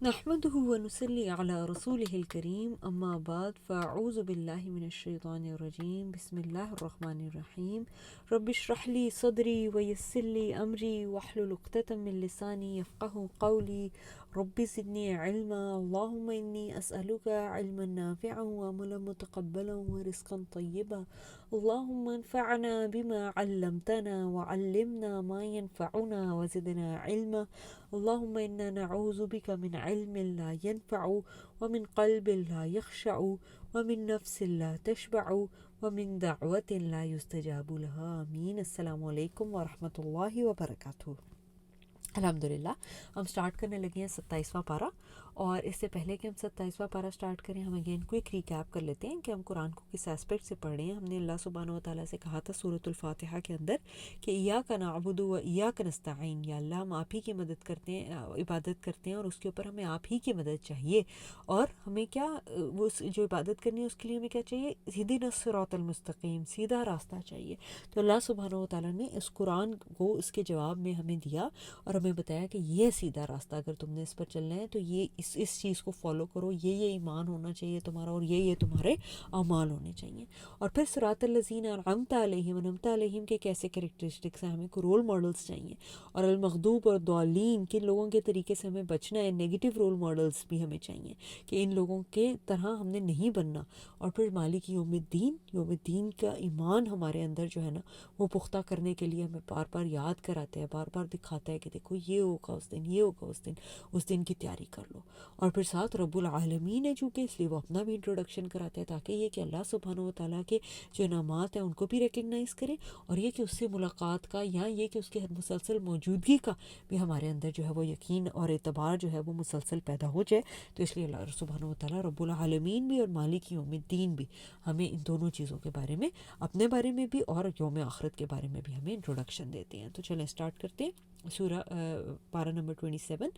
نحمده ونصلي على رسوله الكريم أما بعد فأعوذ بالله من الشيطان الرجيم بسم الله الرحمن الرحيم رب اشرح لي صدري ويسر لي أمري واحلل عقدة من لساني يفقه قولي رب زدني علما اللهم إني أسألك علما نافعا وعملا متقبلا ورزقا طيبا اللهم انفعنا بما علمتنا وعلمنا ما ينفعنا وزدنا علما اللهم إنا نعوذ بك من علم لا ينفع ومن قلب لا يخشع ومن نفس لا تشبع ومن دعوة لا يستجاب لها آمین۔ السلام علیکم ورحمۃ اللہ وبرکاتہ۔ الحمدللہ ہم سٹارٹ کرنے لگے ہیں 27واں پارہ، اور اس سے پہلے کہ ہم 27واں پارہ سٹارٹ کریں ہم اگین کوئک ریکیپ کر لیتے ہیں کہ ہم قرآن کو کس ایسپیکٹ سے پڑھ رہے ہیں۔ ہم نے اللہ سبحانہ و تعالیٰ سے کہا تھا سورۃ الفاتحہ کے اندر کہ ایاک نعبد و ایاک نستعین، یا اللہ ہم آپ ہی کی مدد کرتے ہیں، عبادت کرتے ہیں، اور اس کے اوپر ہمیں آپ ہی کی مدد چاہیے، اور ہمیں کیا وہ جو عبادت کرنی ہے اس کے لیے ہمیں کیا چاہیے؟ اہدنا الصراط المستقیم، سیدھا راستہ چاہیے۔ تو اللہ سبحانہ و تعالیٰ نے اس قرآن کو اس کے جواب میں ہمیں دیا اور ہمیں بتایا کہ یہ سیدھا راستہ، اگر تم نے اس پر چلنا ہے تو یہ اس چیز کو فالو کرو، یہ ایمان ہونا چاہیے تمہارا، اور یہ تمہارے اعمال ہونے چاہیے۔ اور پھر صراط الذین انعمت علیہم، انعمت علیہم کے کیسے کریکٹرسٹکس ہیں، ہمیں کو رول ماڈلز چاہیے، اور المغضوب اور ضالین کن لوگوں کے طریقے سے ہمیں بچنا ہے، نیگیٹو رول ماڈلز بھی ہمیں چاہیے کہ ان لوگوں کے طرح ہم نے نہیں بننا۔ اور پھر مالک یوم الدین، یوم الدین کا ایمان ہمارے اندر جو ہے نا وہ پختہ کرنے کے لیے ہمیں بار بار یاد کراتا ہے، بار بار دکھاتا ہے کہ دیکھو یہ ہوگا اس دن، یہ ہوگا اس دن کی تیاری کر لو۔ اور پھر ساتھ رب العالمین ہے چونکہ، اس لیے وہ اپنا بھی انٹروڈکشن کراتا ہے تاکہ یہ کہ اللہ سبحانہ و تعالیٰ کے جو انعامات ہیں ان کو بھی ریکگنائز کریں، اور یہ کہ اس سے ملاقات کا یا یہ کہ اس کے مسلسل موجودگی کا بھی ہمارے اندر جو ہے وہ یقین اور اعتبار جو ہے وہ مسلسل پیدا ہو جائے۔ تو اس لیے اللہ سبحانہ و تعالیٰ رب العالمین بھی اور مالک یوم الدین بھی ہمیں ان دونوں چیزوں کے بارے میں، اپنے بارے میں بھی اور یوم آخرت کے بارے میں بھی ہمیں انٹروڈکشن دیتے ہیں۔ تو چلیں اسٹارٹ کرتے ہیں سورہ پارہ نمبر 27۔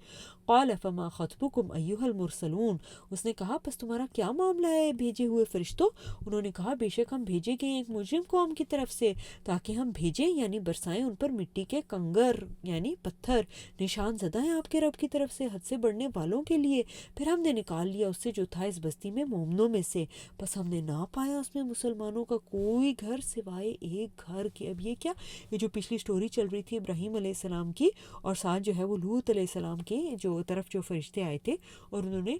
قال فما خطبکم ایھا المرسلون، اس نے کہا پس تمہارا کیا معاملہ ہے بھیجے ہوئے فرشتوں؟ انہوں نے کہا بے شک ہم بھیجے گئے ایک مجرم قوم کی طرف سے، تاکہ ہم بھیجیں یعنی برسائیں ان پر مٹی کے کنگر یعنی پتھر، نشان زدہ ہیں آپ کے رب کی طرف سے حد سے بڑھنے والوں کے لیے۔ پھر ہم نے نکال لیا اس سے جو تھا اس بستی میں مومنوں میں سے، بس ہم نے نہ پایا اس میں مسلمانوں کا کوئی گھر سوائے ایک گھر کے۔ اب یہ کیا، یہ جو پچھلی سٹوری چل رہی تھی ابراہیم علیہ السلام کی، اور ساتھ جو ہے وہ لوط علیہ السلام کے جو طرف جو فرشتے آئے تھے اور انہوں نے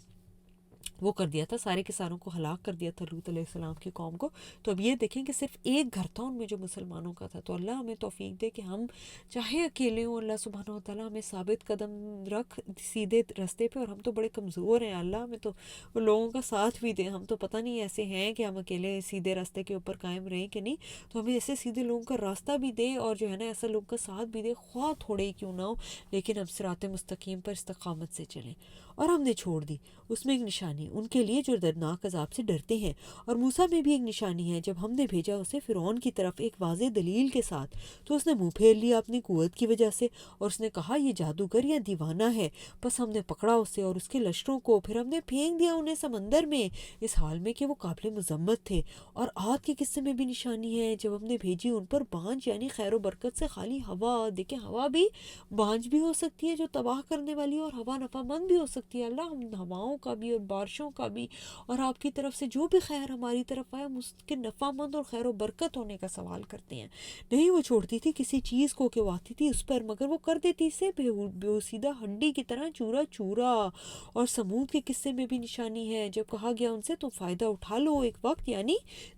وہ کر دیا تھا، سارے کے ساروں کو ہلاک کر دیا تھا لوط علیہ السلام کی قوم کو۔ تو اب یہ دیکھیں کہ صرف ایک گھر تھا ان میں جو مسلمانوں کا تھا۔ تو اللہ ہمیں توفیق دے کہ ہم چاہے اکیلے ہوں، اللہ سبحانہ و تعالیٰ ہمیں ثابت قدم رکھ سیدھے راستے پہ، اور ہم تو بڑے کمزور ہیں اللہ، ہمیں تو لوگوں کا ساتھ بھی دیں، ہم تو پتہ نہیں ایسے ہیں کہ ہم اکیلے سیدھے راستے کے اوپر قائم رہیں کہ نہیں، تو ہمیں ایسے سیدھے لوگوں کا راستہ بھی دے، اور جو ہے نا ایسا لوگوں کا ساتھ بھی دے، خواہ تھوڑے ہی کیوں نہ ہو، لیکن ہم صراط مستقیم پر استقامت سے چلیں۔ اور ہم نے چھوڑ دی اس میں ایک نشانی ان کے لیے جو دردناک عذاب سے ڈرتے ہیں، اور موسیٰ میں بھی ایک نشانی ہے جب ہم نے بھیجا اسے فرعون کی طرف ایک واضح دلیل کے ساتھ، تو اس نے منہ پھیر لیا اپنی قوت کی وجہ سے، اور اس نے کہا یہ جادوگر یا دیوانہ ہے۔ بس ہم نے پکڑا اسے اور اس کے لشکروں کو، پھر ہم نے پھینک دیا انہیں سمندر میں، اس حال میں کہ وہ قابل مذمت تھے۔ اور عاد کے قصے میں بھی نشانی ہے جب ہم نے بھیجی ان پر بانجھ یعنی خیر و برکت سے خالی ہوا۔ دیکھیں ہوا بھی بانجھ بھی ہو سکتی ہے جو تباہ کرنے والی، اور ہوا نفع مند بھی ہو سکتی ہے۔ اللہ ہم ہواؤں کا بھی اور بارشوں کا بھی اور آپ کی طرف سے جو بھی خیر ہماری طرف آیا اس کے نفع مند اور خیر و برکت ہونے کا سوال کرتے ہیں۔ نہیں وہ چھوڑتی تھی کسی چیز کو کہ وہ آتی تھی اس پر، مگر وہ کر دیتی اسے بےسیدہ ہڈی کی طرح چورا چورا۔ اور سمود کے قصے میں بھی نشانی ہے جب کہا گیا ان سے تم فائدہ اٹھا لو ایک وقت یعنی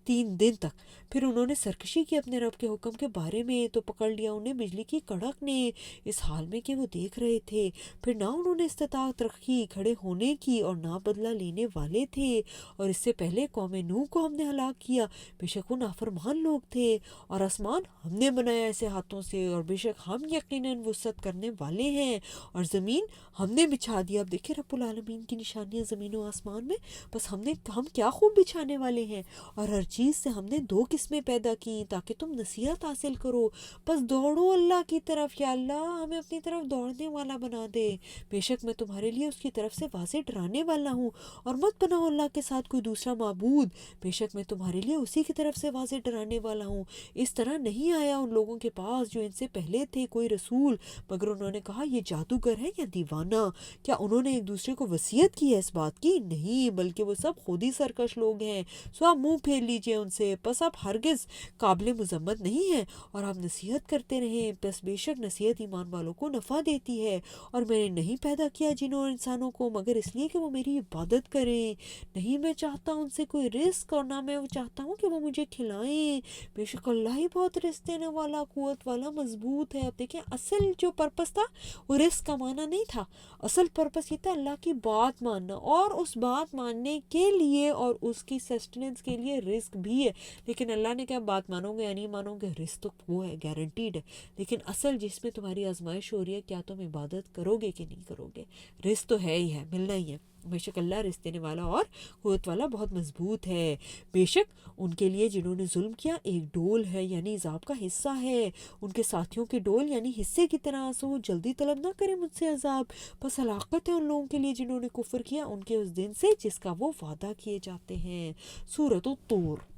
3 دن تک، پھر انہوں نے سرکشی کی اپنے رب کے حکم کے بارے میں، تو پکڑ لیا انہیں بجلی کی کڑک نے، اس حال میں کہ وہ دیکھ رہے تھے۔ پھر نہ انہوں نے استطاعت رکھی کھڑے ہونے کی، اور نہ بدلہ لینے والے تھے۔ اور اس سے پہلے قوم نوح کو ہم نے ہلاک کیا، بے شک وہ نافرمان لوگ تھے۔ اور آسمان ہم نے بنایا ایسے ہاتھوں سے، اور بے شک ہم یقیناً وسعت کرنے والے ہیں۔ اور زمین ہم نے بچھا دیا۔ اب دیکھیں رب العالمین کی نشانیاں زمین و آسمان میں، بس ہم کیا خوب بچھانے والے ہیں۔ اور ہر چیز سے ہم نے 2 قسمیں پیدا کی تاکہ تم نصیحت حاصل کرو، بس دوڑو اللہ کی طرف، یا اللہ ہمیں اپنی طرف دوڑنے والا بنا دے، بے شک میں تمہارے لیے اس کی طرف سے واضح ڈرانے والا ہوں۔ اور مت بناؤ اللہ کے ساتھ کوئی دوسرا معبود، بے شک میں تمہارے لیے اسی کی طرف سے واضح ڈرانے والا ہوں۔ اس طرح نہیں آیا ان لوگوں کے پاس جو ان سے پہلے تھے کوئی رسول، مگر انہوں نے کہا یہ جادوگر ہے یا دیوانہ۔ کیا انہوں نے ایک دوسرے کو وصیت کی ہے اس بات کی؟ نہیں، بلکہ وہ سب خود ہی سرکش لوگ ہیں۔ سو آپ منہ پھیر لیجئے ان سے، پس آپ ہرگز قابل مذمت نہیں ہیں، اور آپ نصیحت کرتے رہیں، پس بے شک نصیحت ایمان والوں کو نفع دیتی ہے۔ اور میں نے نہیں پیدا کیا جنوں اور انسانوں کو مگر اس لیے کہ وہ میری عبادت کریں۔ نہیں میں چاہتا ان سے کوئی رزق، اور نہ میں چاہتا ہوں کہ وہ مجھے کھلائیں۔ بے شک اللہ ہی بہت رزق دینے والا، قوت والا، مضبوط ہے۔ اب دیکھیں اصل جو پرپس تھا وہ رزق کمانا نہیں تھا، اصل پرپس یہ تھا اللہ کی بات ماننا، اور اس بات ماننے کے لیے اور اس کی سسٹیننس کے لیے رزق بھی ہے۔ لیکن اللہ نے کہا بات مانو گے یا نہیں مانو گے، رزق تو وہ ہے، گارنٹیڈ ہے۔ لیکن اصل جس میں تمہاری آزمائش ہو رہی ہے، کیا تم عبادت کرو گے کہ نہیں کرو گے، رزق تو ہے ہی ہے، ملنا ہی ہے۔ بے شک اللہ رزق دینے والا اور قوت والا بہت مضبوط ہے۔ بے شک ان کے لیے جنہوں نے ظلم کیا ایک ڈول ہے، یعنی عذاب کا حصہ ہے، ان کے ساتھیوں کے ڈول یعنی حصے کی طرح، سو وہ جلدی طلب نہ کرے مجھ سے عذاب۔ بس ہلاکت ہے ان لوگوں کے لیے جنہوں نے کفر کیا ان کے اس دن سے جس کا وہ وعدہ کیے جاتے ہیں۔ سورۃ الطور۔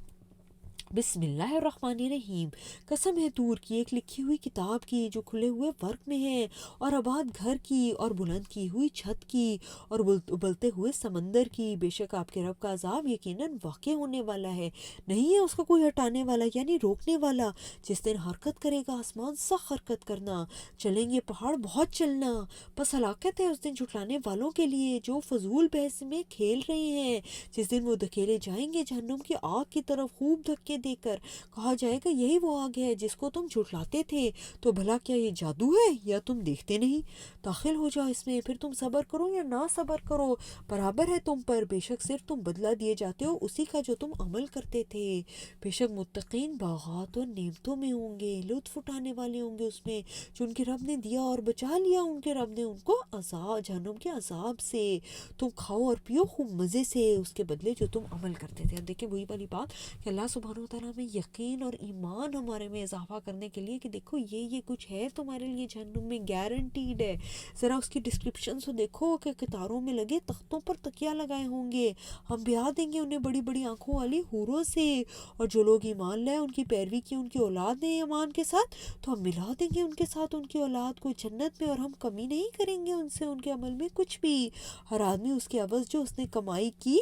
بسم اللہ الرحمن الرحیم۔ قسم ہے طور کی، ایک لکھی ہوئی کتاب کی جو کھلے ہوئے ورق میں ہے، اور آباد گھر کی، اور بلند کی ہوئی چھت کی، اور ابلتے ہوئے سمندر کی۔ بے شک آپ کے رب کا عذاب یقیناً واقع ہونے والا ہے، نہیں ہے اس کا کوئی ہٹانے والا یعنی روکنے والا۔ جس دن حرکت کرے گا آسمان سخت حرکت کرنا، چلیں گے پہاڑ بہت چلنا۔ پس ہلاکت ہے اس دن جھٹلانے والوں کے لیے جو فضول بحث میں کھیل رہے ہیں، جس دن وہ دھکیلے جائیں گے جہنم کی آگ کی طرف خوب دھکے دے کر، کہا جائے گا یہی وہ آگ ہے جس کو تم جھٹلاتے تھے، تو بھلا کیا یہ جادو ہے یا تم دیکھتے نہیں؟ داخل ہو جاؤ اس میں، پھر تم صبر کرو یا نہ صبر کرو برابر ہے تم پر، بے شک صرف تم بدلہ دیے جاتے ہو اسی کا جو تم عمل کرتے تھے۔ بے شک متقین باغات اور نعمتوں میں ہوں گے، لطف اٹھانے والے ہوں گے اس میں جو ان کے رب نے دیا، اور بچا لیا ان کے رب نے ان کو عذاب جہنم کے عذاب سے۔ تم کھاؤ اور پیو خوب مزے سے اس کے بدلے جو تم عمل کرتے تھے۔ اب دیکھیں وہی والی بات کہ اللہ سبحانہ و تعالیٰ میں یقین اور ایمان ہمارے میں اضافہ کرنے کے لیے کہ دیکھو یہ کچھ ہے تمہارے لیے جہنم میں، گارنٹیڈ ہے۔ ذرا اس کی ڈسکرپشن سے دیکھو کہ قطاروں میں لگے تختوں پر تکیہ لگائے ہوں گے، ہم بیاہ دیں گے انہیں بڑی بڑی آنکھوں والی حوروں سے، اور جو لوگ ایمان لائے ان کی پیروی کی ان کی اولاد نے ایمان کے ساتھ، تو ہم ملا دیں گے ان کے ساتھ ان کی اولاد کو جنت میں، اور ہم کمی نہیں کریں گے ان سے ان کے عمل میں کچھ بھی۔ ہر آدمی اس کے عوض جو اس نے کمائی کی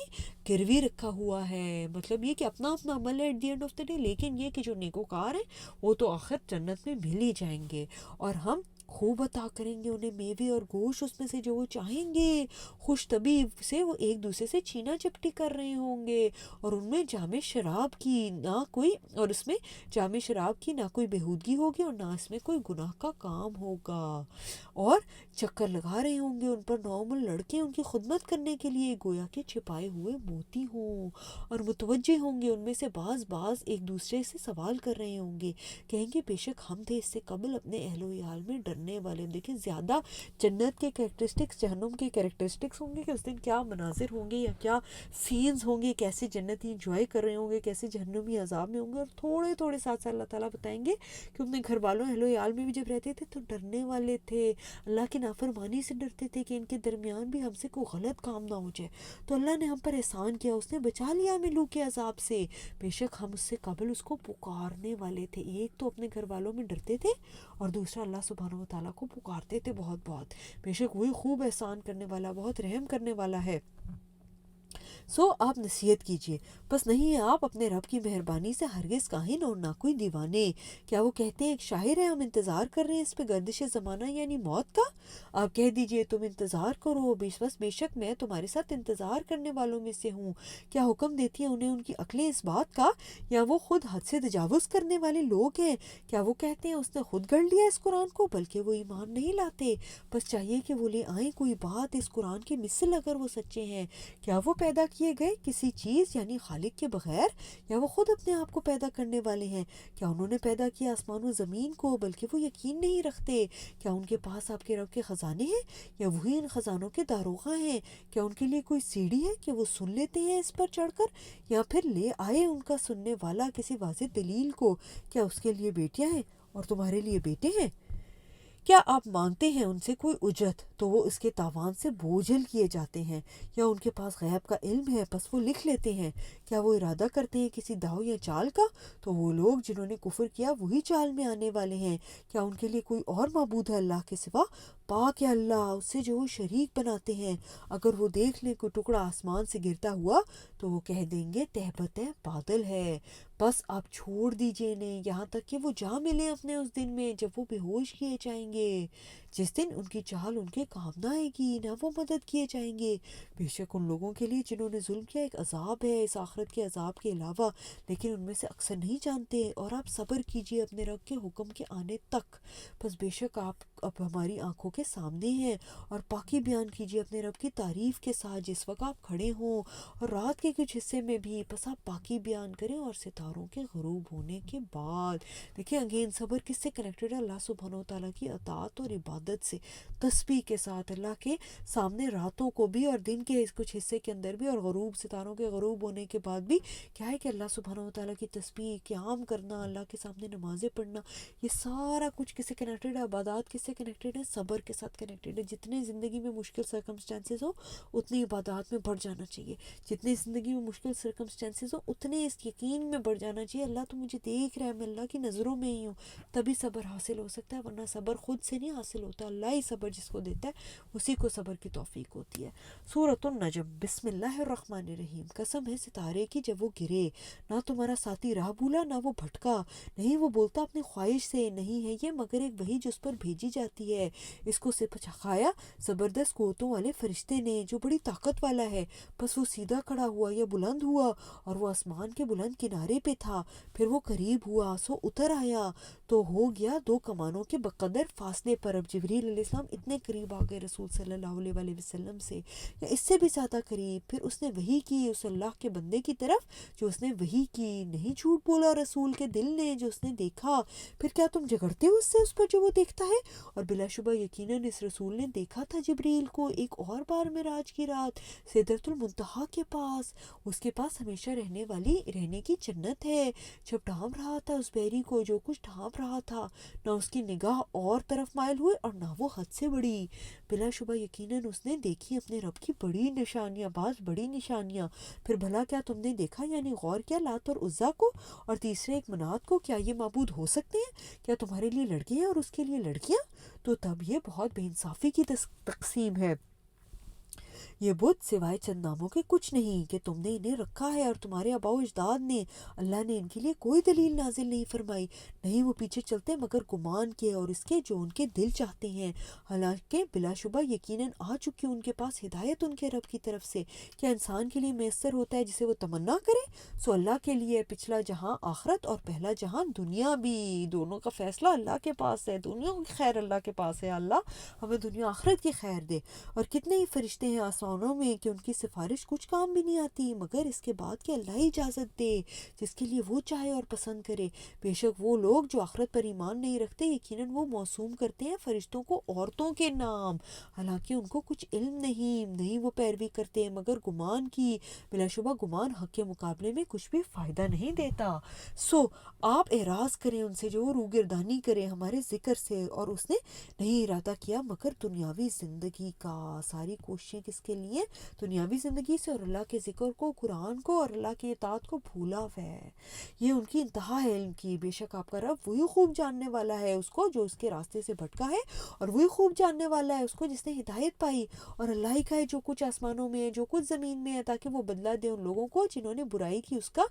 گروی رکھا ہوا ہے، مطلب یہ کہ اپنا اپنا عمل ہے at the end of the day, لیکن یہ کہ جو نیکوکار ہیں وہ تو آخر جنت میں مل ہی جائیں گے، اور ہم خوب عطا کریں گے انہیں میوے اور گوشت اس میں سے جو وہ چاہیں گے، خوش طبیب سے وہ ایک دوسرے سے چینا چپٹی کر رہے ہوں گے، اور ان میں جام شراب کی نہ کوئی، اور اس میں جام شراب کی نہ کوئی بےہودگی ہوگی اور نہ اس میں کوئی گناہ کا کام ہوگا، اور چکر لگا رہے ہوں گے ان پر نوعمر لڑکے ان کی خدمت کرنے کے لیے گویا کے چھپائے ہوئے موتی ہوں، اور متوجہ ہوں گے ان میں سے بعض ایک دوسرے سے سوال کر رہے ہوں گے، کہیں گے بے شک ہم تھے اس سے قبل اپنے اہل و عیال میں ڈرنے والے۔ دیکھیں زیادہ جنت کے کریکٹرسٹکس جہنم کے کریکٹرسٹکس ہوں گے کہ اس دن کیا مناظر ہوں گے یا کیا سینز ہوں گے، کیسے جنتی انجوائے کر رہے ہوں گے، کیسے جہنمی عذاب میں ہوں گے، اور تھوڑے تھوڑے ساتھ اللہ تعالیٰ بتائیں گے کہ اپنے گھر والوں اہل و عیال میں بھی جب رہتے تھے تو ڈرنے والے تھے، اللہ کی نافرمانی سے ڈرتے تھے کہ ان کے درمیان بھی ہم سے کوئی غلط کام نہ ہو جائے، تو اللہ نے ہم پر احسان کیا، اس نے بچا لیا ہمیں لو کے عذاب سے۔ بے شک ہم اس سے قبل اس کو پکارنے والے تھے، ایک تو اپنے گھر والوں میں ڈرتے تھے اور دوسرا اللہ سبحانہ و تعالیٰ کو پکارتے تھے بہت بہت، بے شک وہی خوب احسان کرنے والا بہت رحم کرنے والا ہے۔ سو آپ نصیحت کیجئے، بس نہیں آپ اپنے رب کی مہربانی سے ہرگز کاہن اور نہ کوئی دیوانے۔ کیا وہ کہتے ہیں ایک شاعر ہے ہم انتظار کر رہے ہیں اس پہ گردش زمانہ یعنی موت کا؟ آپ کہہ دیجئے تم انتظار کرو، بس بے شک میں تمہارے ساتھ انتظار کرنے والوں میں سے ہوں۔ کیا حکم دیتی ہیں انہیں ان کی عقلیں اس بات کا، یا وہ خود حد سے تجاوز کرنے والے لوگ ہیں؟ کیا وہ کہتے ہیں اس نے خود گڑھ لیا اس قرآن کو، بلکہ وہ ایمان نہیں لاتے؟ بس چاہیے کہ وہ لے آئیں کوئی بات اس قرآن کے مثل اگر وہ سچے ہیں۔ کیا وہ پیدا کیے گئے کسی چیز یعنی خالق کے بغیر، یا وہ خود اپنے آپ کو پیدا کرنے والے ہیں؟ کیا انہوں نے پیدا کیا آسمان و زمین کو، بلکہ وہ یقین نہیں رکھتے؟ کیا ان کے پاس آپ کے رب کے خزانے ہیں، یا وہی ان خزانوں کے داروغہ ہیں؟ کیا ان کے لیے کوئی سیڑھی ہے کہ وہ سن لیتے ہیں اس پر چڑھ کر، یا پھر لے آئے ان کا سننے والا کسی واضح دلیل کو؟ کیا اس کے لیے بیٹیاں ہیں اور تمہارے لیے بیٹے ہیں؟ کیا آپ مانگتے ہیں ان سے کوئی اجرت تو وہ اس کے تاوان سے بوجھل کیے جاتے ہیں، یا ان کے پاس غیب کا علم ہے پس وہ لکھ لیتے ہیں؟ کیا وہ ارادہ کرتے ہیں کسی داؤ یا چال کا؟ تو وہ لوگ جنہوں نے کفر کیا وہی چال میں آنے والے ہیں۔ کیا ان کے لیے کوئی اور معبود ہے اللہ کے سوا؟ پاک ہے اللہ اس سے جو وہ شریک بناتے ہیں۔ اگر وہ دیکھ لیں کوئی ٹکڑا آسمان سے گرتا ہوا تو وہ کہہ دیں گے تہبت ہے، بادل ہے، بس آپ چھوڑ دیجئے انہیں یہاں تک کہ وہ جا ملیں اپنے اس دن میں جب وہ بے ہوش کیے جائیں گے، جس دن ان کی چال ان کے کام نہ آئے گی نہ وہ مدد کیے جائیں گے۔ بے شک ان لوگوں کے لیے جنہوں نے ظلم کیا ایک عذاب ہے اس آخرت کے عذاب کے علاوہ، لیکن ان میں سے اکثر نہیں جانتے۔ اور آپ صبر کیجئے اپنے رب کے حکم کے آنے تک، بس بے شک آپ اب ہماری آنکھوں کے سامنے ہیں۔ اور پاکی بیان کیجئے اپنے رب کی تعریف کے ساتھ جس وقت آپ کھڑے ہوں اور رات کے کچھ حصے میں بھی، بس آپ پاکی بیان کریں اور ستاروں کے غروب ہونے کے بعد۔ دیکھیں اگین صبر کس سے کنیکٹڈ ہے؟ اللہ سبحانہ و تعالیٰ کی اطاعت اور عبادت سے، تسبیح کے ساتھ اللہ کے سامنے راتوں کو بھی اور دن کے کچھ حصے کے اندر بھی، اور غروب ستاروں کے غروب ہونے کے بعد بھی کیا ہے کہ اللہ سبحانہ و تعالیٰ کی تسبیح، قیام کرنا، اللہ کے سامنے نمازیں پڑھنا، یہ سارا کچھ کس سے کنیکٹڈ ہے؟ عبادات کس سے کنیکٹڈ ہے؟ صبر کے ساتھ کنیکٹڈ ہے۔ جتنے زندگی میں مشکل سرکمسٹانسز ہو اتنی عبادات میں بڑھ جانا چاہیے، جتنے زندگی میں مشکل سرکمسٹانسز ہو اتنے اس یقین میں بڑھ جانا چاہیے اللہ تو مجھے دیکھ رہا ہے، میں اللہ کی نظروں میں ہی ہوں، تبھی صبر حاصل ہو سکتا ہے، ورنہ صبر خود سے نہیں حاصل ہوتا، اللہ ہی صبر جس کو دیتا ہے اسی کو صبر کی توفیق ہوتی ہے۔ سورۃ النجم، بسم اللہ الرحمن الرحیم۔ قسم ہے ستارے کی جب وہ گرے، نہ تمہارا ساتھی راہ بھولا نہ وہ بھٹکا، نہیں وہ بولتا اپنی خواہش سے، نہیں ہے یہ مگر ایک وحی جس پر بھیجی جاتی ہے، اس کو سکھایا زبردست قوتوں والے فرشتے نے جو بڑی طاقت والا ہے، بس وہ سیدھا کھڑا ہوا یا بلند ہوا، اور وہ آسمان کے بلند کنارے پہ تھا، پھر وہ قریب ہوا سو اتر آیا تو ہو گیا دو کمانوں کے بقدر فاصلے پر۔ اب جبریل علیہ السلام اتنے قریب آ گئے رسول صلی اللہ علیہ وآلہ وسلم سے، یا اس سے بھی زیادہ قریب۔ پھر اس نے وحی کی اس اللہ کے بندے کی طرف جو اس نے وحی کی، نہیں جھوٹ بولا رسول کے دل نے جو اس نے دیکھا، پھر کیا تم جھگڑتے ہو اس سے اس پر جو وہ دیکھتا ہے؟ اور بلا شبہ یقیناً اس رسول نے دیکھا تھا جبریل کو ایک اور بار معراج کی رات سدرۃ المنتہا کے پاس، اس کے پاس ہمیشہ رہنے کی جنت ہے۔ جب ڈھانپ رہا تھا اس بحری کو جو کچھ ڈھانپ رہا تھا، نہ اس کی نگاہ اور طرف مائل ہوئی اور نہ وہ حد سے بڑی، بلا شبہ یقیناً اس نے دیکھی اپنے رب کی بڑی نشانیاں، بعض بڑی نشانیاں۔ پھر بھلا کیا تم نے دیکھا یعنی غور کیا لات اور عزا کو اور تیسرے ایک منات کو؟ کیا یہ معبود ہو سکتے ہیں؟ کیا تمہارے لیے لڑکے ہیں اور اس کے لیے لڑکیاں؟ تو تب یہ بہت بے انصافی کی تقسیم ہے۔ یہ بت سوائے چند ناموں کے کچھ نہیں کہ تم نے انہیں رکھا ہے اور تمہارے آباء و اجداد نے، اللہ نے ان کے لیے کوئی دلیل نازل نہیں فرمائی، نہیں وہ پیچھے چلتے مگر گمان کے اور اس کے جو ان کے دل چاہتے ہیں، حالانکہ بلا شبہ یقیناً آ چکی ان کے پاس ہدایت ان کے رب کی طرف سے۔ کیا انسان کے لیے میسر ہوتا ہے جسے وہ تمنا کرے؟ سو اللہ کے لیے پچھلا جہاں آخرت اور پہلا جہاں دنیا بھی، دونوں کا فیصلہ اللہ کے پاس ہے، دنیا کی خیر اللہ کے پاس ہے، اللہ ہمیں دنیا آخرت کی خیر دے۔ اور کتنے ہی فرشتے ہیں آسمانوں میں کہ ان کی سفارش کچھ کام بھی نہیں آتی مگر اس کے بعد کہ اللہ ہی اجازت دے جس کے لیے وہ چاہے اور پسند کرے۔ بے شک وہ لوگ جو آخرت پر ایمان نہیں رکھتے یقیناً وہ موسوم کرتے ہیں فرشتوں کو عورتوں کے نام، حالانکہ ان کو کچھ علم نہیں وہ پیروی کرتے مگر گمان کی، بلا شبہ گمان حق کے مقابلے میں کچھ بھی فائدہ نہیں دیتا۔ سو آپ اعراض کریں ان سے جو روگردانی کریں ہمارے ذکر سے، اور اس نے نہیں ارادہ کیا مگر دنیاوی زندگی کا۔ ساری کوششیں کس کے لیے؟ دنیاوی زندگی سے، اور اللہ کے ذکر کو، قرآن کو اور اللہ کی اطاعت کو بھولا ہوا ہے۔ یہ ان کی انتہا ہے علم کی۔ بے شک آپ کا رب وہی خوب جاننے والا ہے اس کو جو اس کے راستے سے بھٹکا ہے، اور وہی خوب جاننے والا ہے اس کو جس نے ہدایت پائی، اور اللہ ہی کا ہے جو کچھ آسمانوں میں ہے جو کچھ زمین میں ہے، تاکہ وہ بدلہ دے ان لوگوں کو جنہوں نے برائی کی اس کا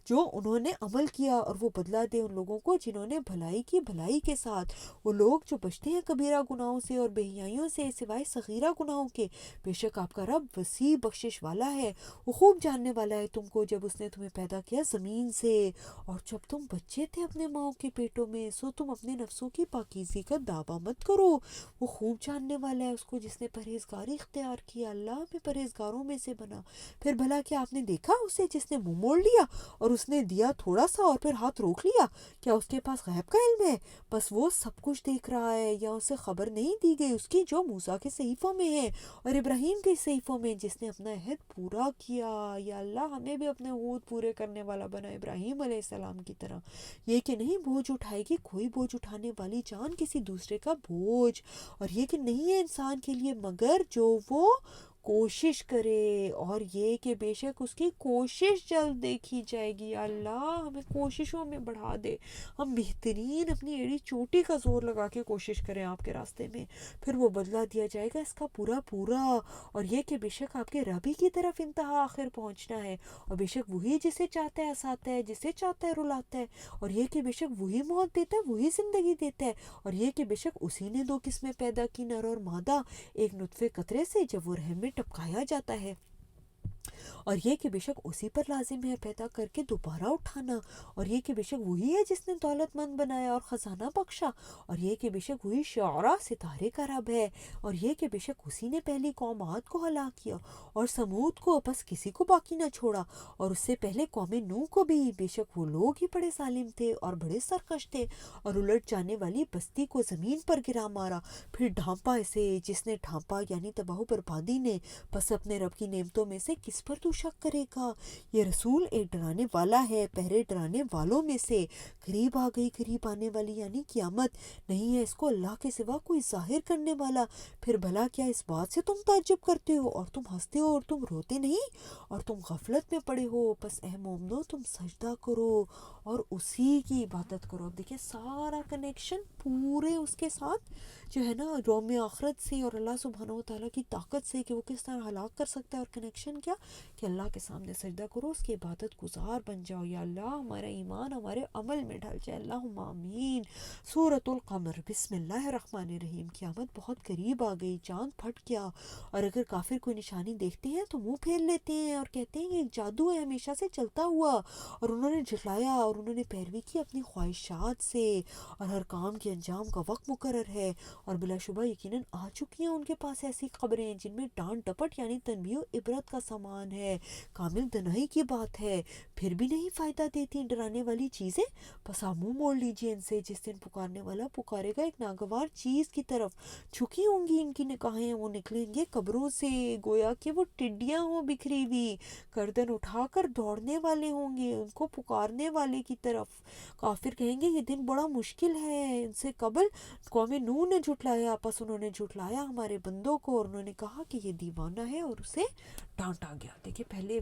جو انہوں نے عمل کیا، اور وہ بدلہ دے ان لوگوں کو جنہوں نے بھلائی کی بھلائی کے ساتھ۔ وہ لوگ جو بچتے ہیں کبیرہ گناہوں سے اور بے حیائیوں سے سوائے صغیرہ گناہوں کے، بے شک آپ کا رب وسیع بخشش والا ہے، وہ خوب جاننے والا ہے تم کو جب اس نے تمہیں پیدا کیا زمین سے، اور جب تم بچے تھے اپنے ماؤں کے پیٹوں میں، سو تم اپنے نفسوں کی پاکیزگی کا دعویٰ مت کرو، وہ خوب جاننے والا ہے اس کو جس نے پرہیزگاری اختیار کیا، اللہ میں پرہیزگاروں میں سے بنا۔ پھر بھلا کیا آپ نے دیکھا اسے جس نے منہ موڑ لیا اور اس نے دیا تھوڑا سا اور پھر ہاتھ روک لیا؟ کیا اس کے پاس غیب کا علم ہے؟ بس وہ سب کچھ دیکھ رہا ہے، یا اسے خبر نہیں دی گئی اس کی جو موسیٰ کے صحیفوں میں ہے اور ابراہیم کے صحیفوں میں جس نے اپنا عہد پورا کیا. یا اللہ ہمیں بھی اپنے عہد پورے کرنے والا بنا ابراہیم علیہ السلام کی طرح. یہ کہ نہیں بوجھ اٹھائے گی کوئی بوجھ اٹھانے والی جان کسی دوسرے کا بوجھ, اور یہ کہ نہیں ہے انسان کے لیے مگر جو وہ کوشش کرے, اور یہ کہ بے شک اس کی کوشش جلد دیکھی جائے گی. یا اللہ ہمیں کوششوں میں بڑھا دے, ہم بہترین اپنی ایڑی چوٹی کا زور لگا کے کوشش کریں آپ کے راستے میں, پھر وہ بدلہ دیا جائے گا اس کا پورا پورا. اور یہ کہ بے شک آپ کے رب ہی کی طرف انتہا آخر پہنچنا ہے, اور بے شک وہی جسے چاہتا ہے ہنساتا ہے, جسے چاہتا ہے رلاتا ہے, اور یہ کہ بے شک وہی موت دیتا ہے, وہی زندگی دیتا ہے, اور یہ کہ بے شک اسی نے دو قسمیں پیدا کی, نر اور مادہ, ایک نطفے قطرے سے جب وہ رحم میں ٹپکایا جاتا ہے, اور یہ کہ بے شک اسی پر لازم ہے پیدا کر کے دوبارہ اٹھانا, اور یہ کہ بے شک وہی ہے جس نے دولت مند بنایا اور خزانہ بخشا, اور یہ کہ بے شک وہی شعراء ستارے کا رب ہے, اور یہ کہ بے شک اسی نے پہلی قوم عاد کو ہلاک کیا اور سمود کو, بس کسی کو باقی نہ چھوڑا, اور اس سے پہلے قوم نوح کو بھی, بے شک وہ لوگ ہی بڑے ظالم تھے اور بڑے سرکش تھے, اور الٹ جانے والی بستی کو زمین پر گرا مارا, پھر ڈھانپا اسے جس نے ڈھانپا یعنی تباہ و بربادی نے, بس اپنے رب کی نعمتوں میں سے کس پر تو شک کرے گا. یہ رسول ایک ڈرانے والا ہے پہرے ڈرانے والوں میں سے, قریب آ گئی قریب آنے والی یعنی قیامت, نہیں ہے اس کو اللہ کے سوا کوئی ظاہر کرنے والا. پھر بھلا کیا اس بات سے تم تعجب کرتے ہو, اور تم ہنستے ہو اور تم روتے نہیں, اور تم غفلت میں پڑے ہو, پس اے مومنو تم سجدہ کرو اور اسی کی عبادت کرو. دیکھیں سارا کنیکشن پورے اس کے ساتھ جو ہے نا یوم آخرت سے اور اللہ سبحانہ و تعالیٰ کی طاقت سے کہ وہ کس طرح ہلاک کر سکتا ہے, اور کنیکشن کیا کہ اللہ کے سامنے سجدہ کرو, اس کی عبادت گزار بن جاؤ. یا اللہ ہمارا ایمان ہمارے عمل میں ڈھل جائے, اللہم آمین. سورۃ القمر, بسم اللہ الرحمن الرحیم. قیامت بہت قریب آ گئی, چاند پھٹ گیا, اور اگر کافر کوئی نشانی دیکھتے ہیں تو منہ پھیر لیتے ہیں اور کہتے ہیں یہ جادو ہے ہمیشہ سے چلتا ہوا, اور انہوں نے جھٹلایا اور انہوں نے پیروی کی اپنی خواہشات سے, اور ہر کام کے انجام کا وقت مقرر ہے, اور بلا شبہ یقیناً آ چکی ہیں ان کے پاس ایسی خبریں جن میں ڈانٹ ڈپٹ یعنی تنبیہ و عبرت کا سامان ہے, کامل دنائی کی بات ہے, پھر بھی نہیں فائدہ دیتی ڈرانے والی چیزیں, بس آپ منہ موڑ لیجئے ان سے. جس دن پکارنے والا پکارے گا ایک ناگوار چیز کی طرف, جھکی ہوں گی ان کی نگاہیں, وہ نکلیں گے قبروں سے گویا کہ وہ ٹڈیاں ہوں بکھری ہوئی, گردن اٹھا کر دوڑنے والے ہوں گے ان کو پکارنے والے کی طرف. کافر کہیں گے یہ دن بڑا مشکل ہے, ان سے قبل قوم نوح نے جھٹلایا, پس انہوں نے جھٹلایا ہمارے بندوں کو, اور انہوں نے کہا کہ یہ دیوانہ ہے, اور اسے ڈانٹا گیا. دیکھیں پہلے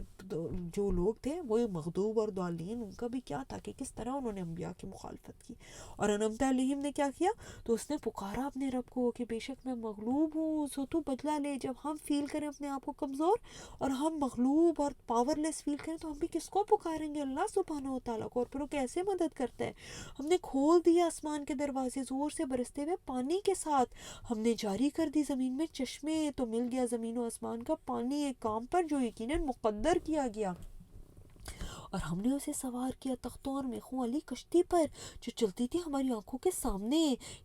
جو لوگ تھے وہ مغضوب اور ضالین, ان کا بھی کیا تھا کہ کس طرح انہوں نے انبیاء کی مخالفت کی, اور انعمت علیہم نے کیا کیا, تو اس نے پکارا اپنے رب کو کہ بے شک میں مغلوب ہوں, سو تو بدلہ لے. جب ہم فیل کریں اپنے آپ کو کمزور اور ہم مغلوب اور پاور لیس فیل کریں تو ہم بھی کس کو پکاریں گے, اللہ سبحانہ و تعالیٰ کو, اور پھر وہ کیسے مدد کرتا ہے. ہم نے کھول دیا آسمان کے دروازے زور سے برستے ہوئے پانی کے ساتھ, ہم نے جاری کر دی زمین میں چشمے, تو مل گیا زمین و آسمان کا پانی ایک کام پر جو یقیناً مقدر کیا گیا, اور ہم نے اسے سوار کیا تختوں اور میخوں والی کشتی پر جو چلتی تھی ہماری آنکھوں کے سامنے.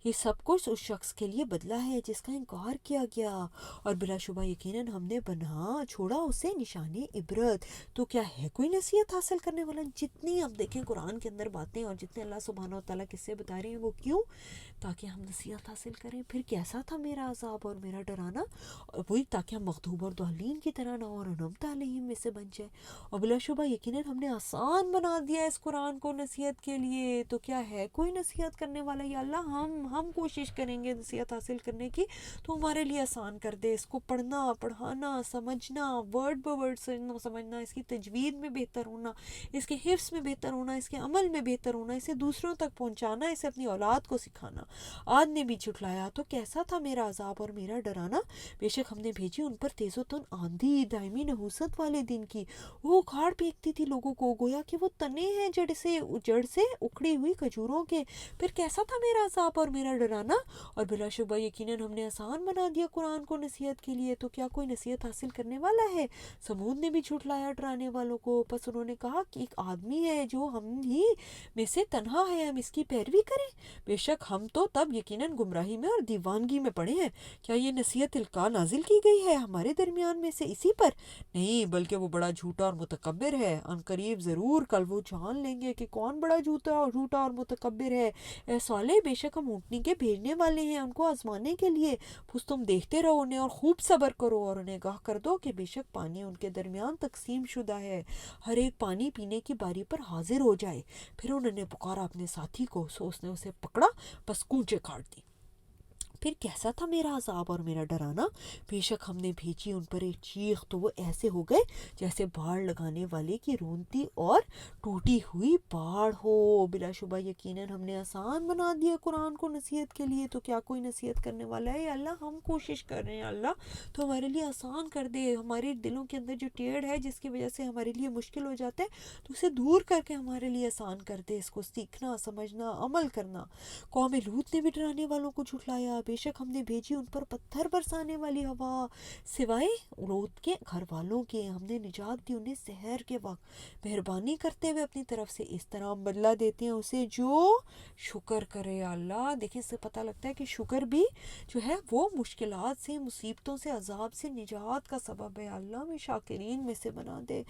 یہ سب کچھ اس شخص کے لیے بدلہ ہے جس کا انکار کیا گیا, اور بلا شبہ یقیناً ہم نے بنا چھوڑا اسے نشانی عبرت. تو کیا ہے کوئی نصیحت حاصل کرنے والا؟ جتنی آپ دیکھیں قرآن کے اندر باتیں اور جتنے اللہ سبحانہ و تعالیٰ قصے بتا رہے ہیں وہ کیوں؟ تاکہ ہم نصیحت حاصل کریں. پھر کیسا تھا میرا عذاب اور میرا ڈرانا؟ وہی تاکہ ہم مغضوب اور ضالین کی طرح نہ ہو اور انعمت علیہم میں سے بن جائے. اور بلا شبہ یقیناً ہم نے آسان بنا دیا اس قرآن کو نصیحت کے لیے. تو کیا ہے کوئی نصیحت کرنے والا؟ یا اللہ ہم کوشش کریں گے نصیحت حاصل کرنے کی, تو ہمارے لیے آسان کر دے. اس کو پڑھنا پڑھانا سمجھنا, ورڈ بہ ورڈ سمجھنا, اس کی تجوید میں بہتر ہونا, اس کے حفظ میں بہتر ہونا, اس کے عمل میں بہتر ہونا, اسے دوسروں تک پہنچانا, اسے اپنی اولاد کو سکھانا. آج نے بھی جھٹلایا تو کیسا تھا میرا عذاب اور میرا ڈرانا؟ بے شک ہم نے بھیجی ان پر تیز و تند آندھی دائمی نحوست والے دن کی, وہ اکھاڑ پھینکتی تھی لوگوں کو گویا کہ وہ تنے ہیں جڑ سے اکھڑی ہوئی کھجوروں کے. پھر کیسا تھا میرا عذاب اور میرا ڈرانا؟ اور بلا شبہ یقیناً ہم نے آسان بنا دیا قرآن کو نصیحت کے لیے. تو کیا کوئی نصیحت حاصل کرنے والا ہے؟ سمود نے بھی جھٹلایا ڈرانے والوں کو, پس انہوں نے کہا کہ ایک آدمی ہے جو ہم ہی میں سے تنہا ہے, ہم اس کی پیروی کریں. بے شک ہم تو تب یقیناً گمراہی میں اور دیوانگی میں پڑے ہیں. کیا یہ نصیحت القا نازل کی گئی ہے ہمارے درمیان میں سے اسی پر؟ نہیں, بلکہ وہ بڑا جھوٹا اور متکبر ہے. ان قریب قریب ضرور کل وہ جان لیں گے کہ کون بڑا جھوٹا اور متکبر ہے۔ اے صالح، بے شک ہم اونٹنی کے بھیجنے والے ہیں ان کو آزمانے کے لیے، پس تم دیکھتے رہو انہیں اور خوب صبر کرو، اور انہیں آگاہ کر دو کہ بے شک پانی ان کے درمیان تقسیم شدہ ہے، ہر ایک پانی پینے کی باری پر حاضر ہو جائے۔ پھر انہوں نے پکارا اپنے ساتھی کو، سو اس نے اسے پکڑا، بس کونچے کاٹ دی۔ پھر کیسا تھا میرا عذاب اور میرا ڈرانا؟ بے شک ہم نے بھیجی ان پر ایک چیخ، تو وہ ایسے ہو گئے جیسے باڑ لگانے والے کی رونتی اور ٹوٹی ہوئی باڑ ہو۔ بلا شبہ یقیناً ہم نے آسان بنا دیا قرآن کو نصیحت کے لیے، تو کیا کوئی نصیحت کرنے والا ہے؟ یا اللہ ہم کوشش کر رہے ہیں اللہ تو ہمارے لیے آسان کر دے، ہمارے دلوں کے اندر جو ٹیڑھ ہے جس کی وجہ سے ہمارے لیے مشکل ہو جاتا ہے تو اسے دور کر کے ہمارے لیے آسان کر دے، اس کو سیکھنا، سمجھنا، عمل کرنا۔ قوم لوط نے بھی ڈرانے والوں کو جھٹلایا، بے شک ہم نے بھیجی ان پر پتھر برسانے والی ہوا، سوائے لوط کے گھر والوں کے ہم نے نجات دی انہیں سحر کے وقت، مہربانی کرتے ہوئے اپنی طرف سے، اس طرح ہم بدلہ دیتے ہیں اسے جو شکر کرے۔ اللہ دیکھیں، اس سے پتہ لگتا ہے کہ شکر بھی جو ہے وہ مشکلات سے، مصیبتوں سے، عذاب سے نجات کا سبب ہے۔ اللہ میں شاکرین میں سے بنا دے۔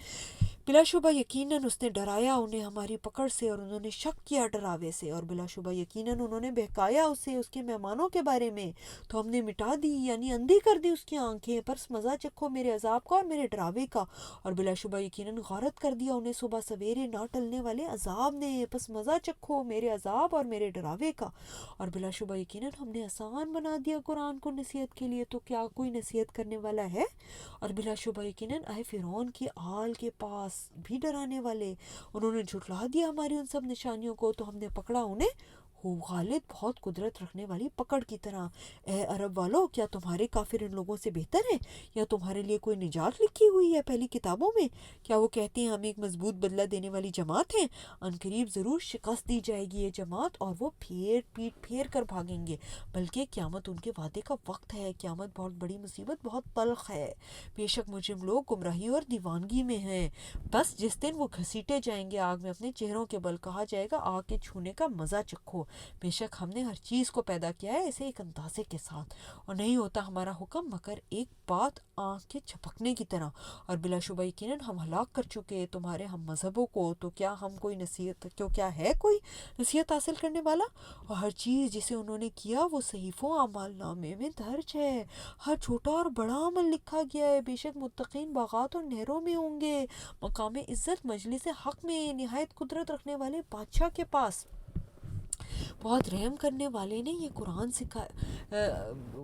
بلا شبہ یقیناً اس نے ڈرایا انہیں ہماری پکڑ سے، اور انہوں نے شک کیا ڈراوے سے، اور بلا شبہ یقیناً انہوں نے بہکایا اسے اس کے مہمانوں کے بارے میں، تو ہم نے مٹا دی، یعنی اندھی کر دی اس کی آنکھیں، پس مزہ چکھو میرے عذاب کا اور میرے ڈراوے کا، اور بلا شبہ یقیناً غارت کر دیا انہیں صبح سویرے نہ ٹلنے والے عذاب نے، پس مزہ چکھو میرے عذاب اور میرے ڈراوے کا، اور بلا شبہ یقیناً ہم نے آسان بنا دیا قرآن کو نصیحت کے لیے، تو کیا کوئی نصیحت کرنے والا ہے؟ اور بلا شبہ یقیناً آئے فرعون کی آل کے پاس بھی ڈرانے والے، انہوں نے جھٹلا دیا ہماری ان سب نشانیوں کو، تو ہم نے پکڑا انہیں ہو غالب بہت قدرت رکھنے والی پکڑ کی طرح۔ اے عرب والو، کیا تمہارے کافر ان لوگوں سے بہتر ہیں؟ یا تمہارے لیے کوئی نجات لکھی ہوئی ہے پہلی کتابوں میں؟ کیا وہ کہتے ہیں ہم ایک مضبوط بدلہ دینے والی جماعت ہیں؟ ان قریب ضرور شکست دی جائے گی یہ جماعت، اور وہ پیٹ پھیر کر بھاگیں گے، بلکہ قیامت ان کے وعدے کا وقت ہے، قیامت بہت بڑی مصیبت، بہت تلخ ہے، بے شک مجرم لوگ گمراہی اور دیوانگی میں ہیں، بس جس دن وہ گھسیٹے جائیں گے آگ میں اپنے چہروں کے بل، کہا جائے گا آگ کے چھونے کا مزہ چکھو، بے شک ہم نے ہر چیز کو پیدا کیا ہے اسے ایک اندازے کے ساتھ، اور نہیں ہوتا ہمارا حکم مگر ایک بات آنکھ کے جھپکنے کی طرح، اور بلا شبہ یقیناً ہم ہلاک کر چکے تمہارے ہم مذہبوں کو، تو کیا ہم کوئی نصیحت، کیا ہے کوئی نصیحت حاصل کرنے والا؟ اور ہر چیز جسے انہوں نے کیا وہ صحیفوں اعمال نامے میں درج ہے، ہر چھوٹا اور بڑا عمل لکھا گیا ہے، بے شک متقین باغات اور نہروں میں ہوں گے، مقام عزت مجلس حق میں، نہایت قدرت رکھنے والے بادشاہ کے پاس۔ بہت رحم کرنے والے نے یہ قرآن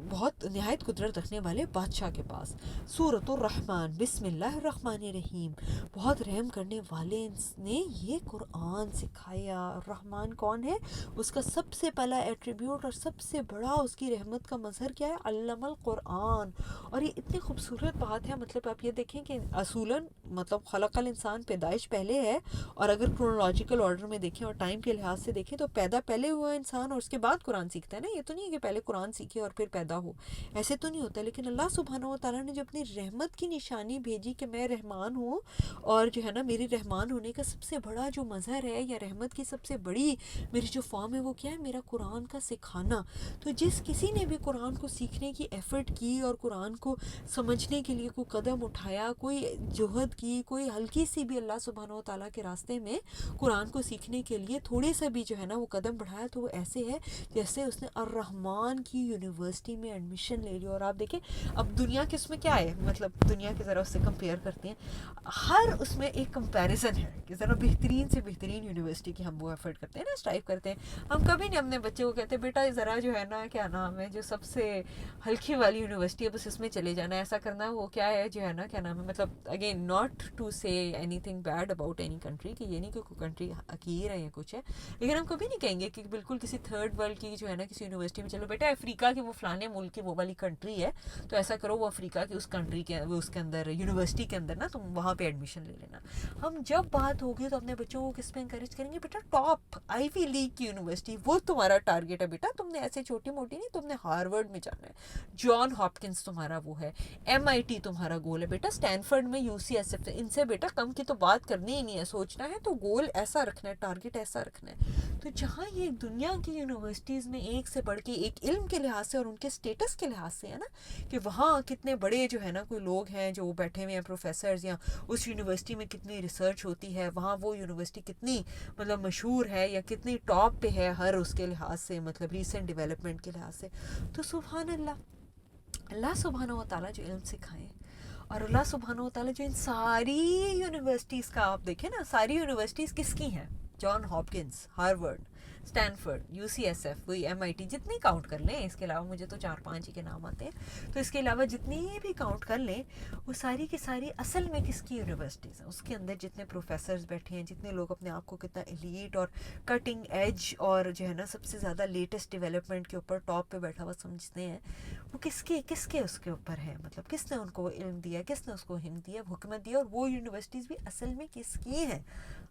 بہت نہایت قدرت رکھنے والے بادشاہ کے پاس۔ سورۃ الرحمن، بسم اللہ الرحمن الرحیم، بہت رحم کرنے والے نے یہ قرآن سکھایا۔ الرحمن کون ہے؟ اس کا سب سے پہلا ایٹریبیوٹ اور سب سے بڑا اس کی رحمت کا مظہر کیا ہے؟ علم القرآن، اور یہ اتنی خوبصورت بات ہے، مطلب آپ یہ دیکھیں کہ اصولاً مطلب خلق الانسان پیدائش پہلے ہے، اور اگر کرونالوجیکل آرڈر میں دیکھیں اور ٹائم کے لحاظ سے دیکھیں تو پیدا پہلے ہوا انسان اور اس کے بعد قرآن سیکھتا ہے نا، یہ تو نہیں ہے کہ پہلے قرآن سیکھے اور پھر پیدا ہو، ایسے تو نہیں ہوتا، لیکن اللہ سبحانہ و تعالیٰ نے جو اپنی رحمت کی نشانی بھیجی کہ میں رحمان ہوں، اور جو ہے نا میری رحمان ہونے کا سب سے بڑا جو مظہر ہے یا رحمت کی سب سے بڑی میری جو فارم ہے وہ کیا ہے؟ میرا قرآن کا سکھانا۔ تو جس کسی نے بھی قرآن کو سیکھنے کی ایفرٹ کی اور قرآن کو سمجھنے کے لیے کوئی قدم اٹھایا، کوئی جہد کی، کوئی ہلکی سی بھی اللہ سبحانہ و تعالیٰ کے راستے میں قرآن کو سیکھنے کے لیے تھوڑے سا بھی جو ہے نا وہ قدم بڑھایا، تو وہ ایسے ہے جیسے اس نے الرحمن کی یونیورسٹی میں ایڈمیشن لے لیا۔ اور آپ دیکھیں اب دنیا کے اس میں کیا ہے، مطلب دنیا کے ذرا اس سے کمپیئر کرتے ہیں، ہر اس میں ایک کمپیریزن ہے کہ ذرا بہترین سے بہترین یونیورسٹی کی ہم وہ ایفرٹ کرتے ہیں نا، اسٹرائیو کرتے ہیں، ہم کبھی نہیں اپنے بچے کو کہتے بیٹا ذرا جو ہے نا کیا نام ہے جو سب سے ہلکی والی یونیورسٹی ہے بس اس میں چلے جانا، ایسا کرنا، وہ کیا ہے جو ہے نا کیا نام ہے، مطلب اگین ناٹ ٹو سے any thing bad about any country, کہ یہ نہیں کہ کوئی کنٹری حقیر ہے یا کچھ ہے، لیکن ہم کبھی نہیں کہیں گے کہ بالکل کسی تھرڈ ورلڈ کی جو ہے نا کسی یونیورسٹی میں چلو بیٹا افریقہ کی وہ فلانے ملک کی وہ والی کنٹری ہے تو ایسا کرو وہ افریقہ کی اس کنٹری کے وہ اس کے اندر یونیورسٹی کے اندر نا تم وہاں پہ ایڈمیشن لے لینا۔ ہم جب بات ہوگی تو اپنے بچوں کو کس پہ انکریج کریں گے؟ بیٹا ٹاپ آئی وی لیگ کی یونیورسٹی وہ تمہارا ٹارگیٹ ہے بیٹا، تم نے ایسے چھوٹی موٹی نہیں، تم نے ہارورڈ میں جانا ہے، جان ہاپکنس تمہارا وہ ہے، MIT تمہارا گول ہے بیٹا، اسٹینفرڈ میں UCSF، ان سے بیٹا کم کی تو بات کرنی ہی نہیں ہے، سوچنا ہے تو گول ایسا رکھنا ہے، ٹارگیٹ ایسا رکھنا ہے۔ تو جہاں یہ دنیا کی یونیورسٹیز میں ایک سے بڑھ کے ایک علم کے لحاظ سے اور ان کے سٹیٹس کے لحاظ سے ہے نا کہ وہاں کتنے بڑے جو ہے نا کوئی لوگ ہیں جو بیٹھے ہوئے ہیں پروفیسرز، یا اس یونیورسٹی میں کتنی ریسرچ ہوتی ہے، وہاں وہ یونیورسٹی کتنی مطلب مشہور ہے یا کتنی ٹاپ پہ ہے ہر اس کے لحاظ سے، مطلب ریسنٹ ڈیولپمنٹ کے لحاظ سے. تو سبحان اللہ سبحانہ و تعالیٰ جو علم سکھائیں، اور اللہ سبحانہ و تعالیٰ جو ان ساری یونیورسٹیز کا آپ دیکھیں نا، ساری یونیورسٹیز کس کی ہیں؟ John Hopkins, Harvard, Stanford, U C S F, وہی ایم آئی ٹی، جتنی کاؤنٹ کر لیں، اس کے علاوہ مجھے تو 4-5 ہی کے نام آتے ہیں، تو اس کے علاوہ جتنی بھی کاؤنٹ کر لیں، وہ ساری کی ساری اصل میں کس کی یونیورسٹیز ہیں؟ اس کے اندر جتنے پروفیسرز بیٹھے ہیں، جتنے لوگ اپنے آپ کو کتنا ایلیٹ اور کٹنگ ایج اور جو ہے نا سب سے زیادہ لیٹسٹ ڈیولپمنٹ کے اوپر ٹاپ پہ بیٹھا ہوا سمجھتے ہیں، وہ کس کے اس کے اوپر ہے؟ مطلب کس نے ان کو علم دیا، کس نے اس کو ہمت دیا، حکمت دیا؟ اور وہ یونیورسٹیز بھی اصل میں کس کی ہیں؟